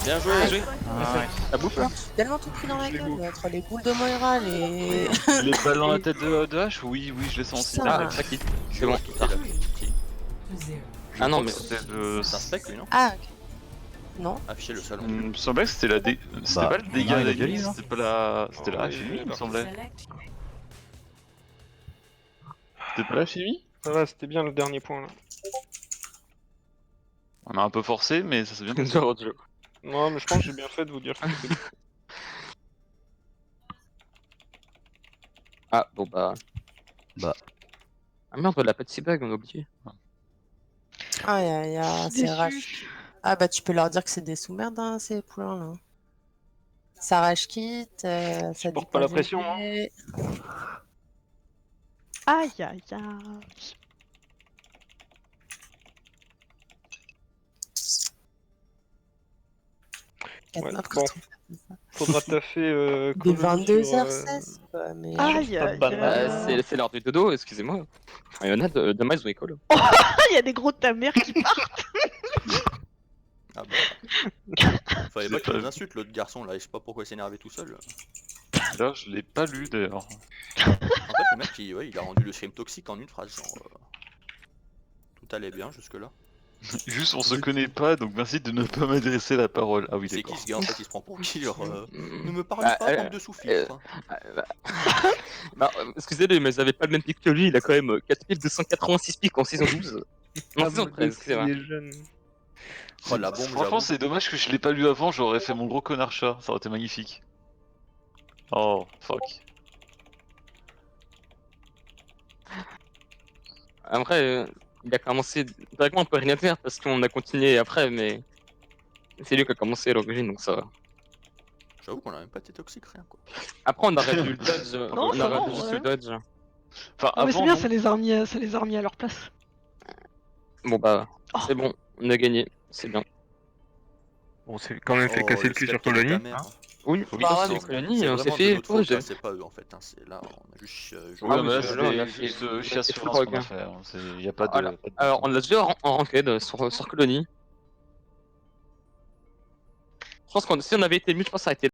Bien joué. La bouffe là. Tellement tout pris dans la gueule, entre les boules de Moira, les. Les balles dans la tête de H, oui, je les sens aussi. Putain. Ça quitte, c'est bon. Zero. Ah non, mais c'était C'est un spec lui, non? Ah, ok. Non. Afficher le salon. Il me semblait que c'était la dé... C'était Bah, pas le non, dégât, il a gueulé, non c'était pas la... C'était la chimie, il me semblait. Select C'était pas la chimie? Ça va, c'était bien le dernier point là. On a un peu forcé, mais ça s'est bien passé. Non, mais je pense que j'ai bien fait de vous dire que c'était bien. Ah, bon bah. Bah. Ah merde, la petite bug, on a oublié. Aïe, c'est Déçu. rage. Ah bah tu peux leur dire que c'est des sous-merdes hein, ces poulains là. Ça rage quitte, ça porte pas la pression, hein. Aïe. Ouais, bon. Faudra taffer Des Call of Duty sur, 22h16 quoi, mais. Aïe. C'est l'heure du dodo, excusez-moi. Il y en a demain ils ont école. Il y a des gros de ta mère qui partent. Ah bah. Fallait pas qu'il nous insulte l'autre garçon là, je sais pas pourquoi il s'est énervé tout seul. Là, je l'ai pas lu d'ailleurs. En fait, le mec il a rendu le stream toxique en une phrase. Genre, tout allait bien jusque là. Juste, on se connaît pas, donc merci de ne pas m'adresser la parole. Ah oui, C'est qui d'accord. ce gars en fait, il se prend pour qui genre ne me parle Bah, pas bande de sous-fifres. Bah, excusez-le, mais j'avais pas le même pic que lui, il a quand même 4286 pics en saison 12. En saison 13, excusez-moi. les jeunes. Oh la bombe, Franchement, j'avoue. c'est dommage que je l'ai pas lu avant, j'aurais fait mon gros connard chat, ça aurait été magnifique. Oh, fuck. Après, il a commencé. Directement, on peut rien faire parce qu'on a continué après, mais. C'est lui qui a commencé à l'origine, donc ça va. J'avoue qu'on a même pas été toxique, rien quoi. Après, on aurait dû le dodge. Non, On ça va, aurait dû juste le ouais. dodge. Enfin, Non, mais c'est avant, bien, non. ça les a remis à leur place. Bon bah, Oh. c'est bon, on a gagné, c'est bien. On s'est quand même fait Oh, casser le cul sur step de ta Colonie. mère. Hein. Oui, Oui, bah, c'est- ouais, Colonie, c'est on s'est vraiment de fait. notre faute, Ouais, là, c'est pas eux en fait. Hein. C'est là, on a juste. Oui, Ah, mais oui, là, c'est- c'était on a juste fait- chiasse on a sur fait ce qu'on a le fait. Il y a pas de... Voilà. Alors, on l'a déjà en ranked sur Colonie. Je pense que si on avait été mieux, je pense que ça aurait été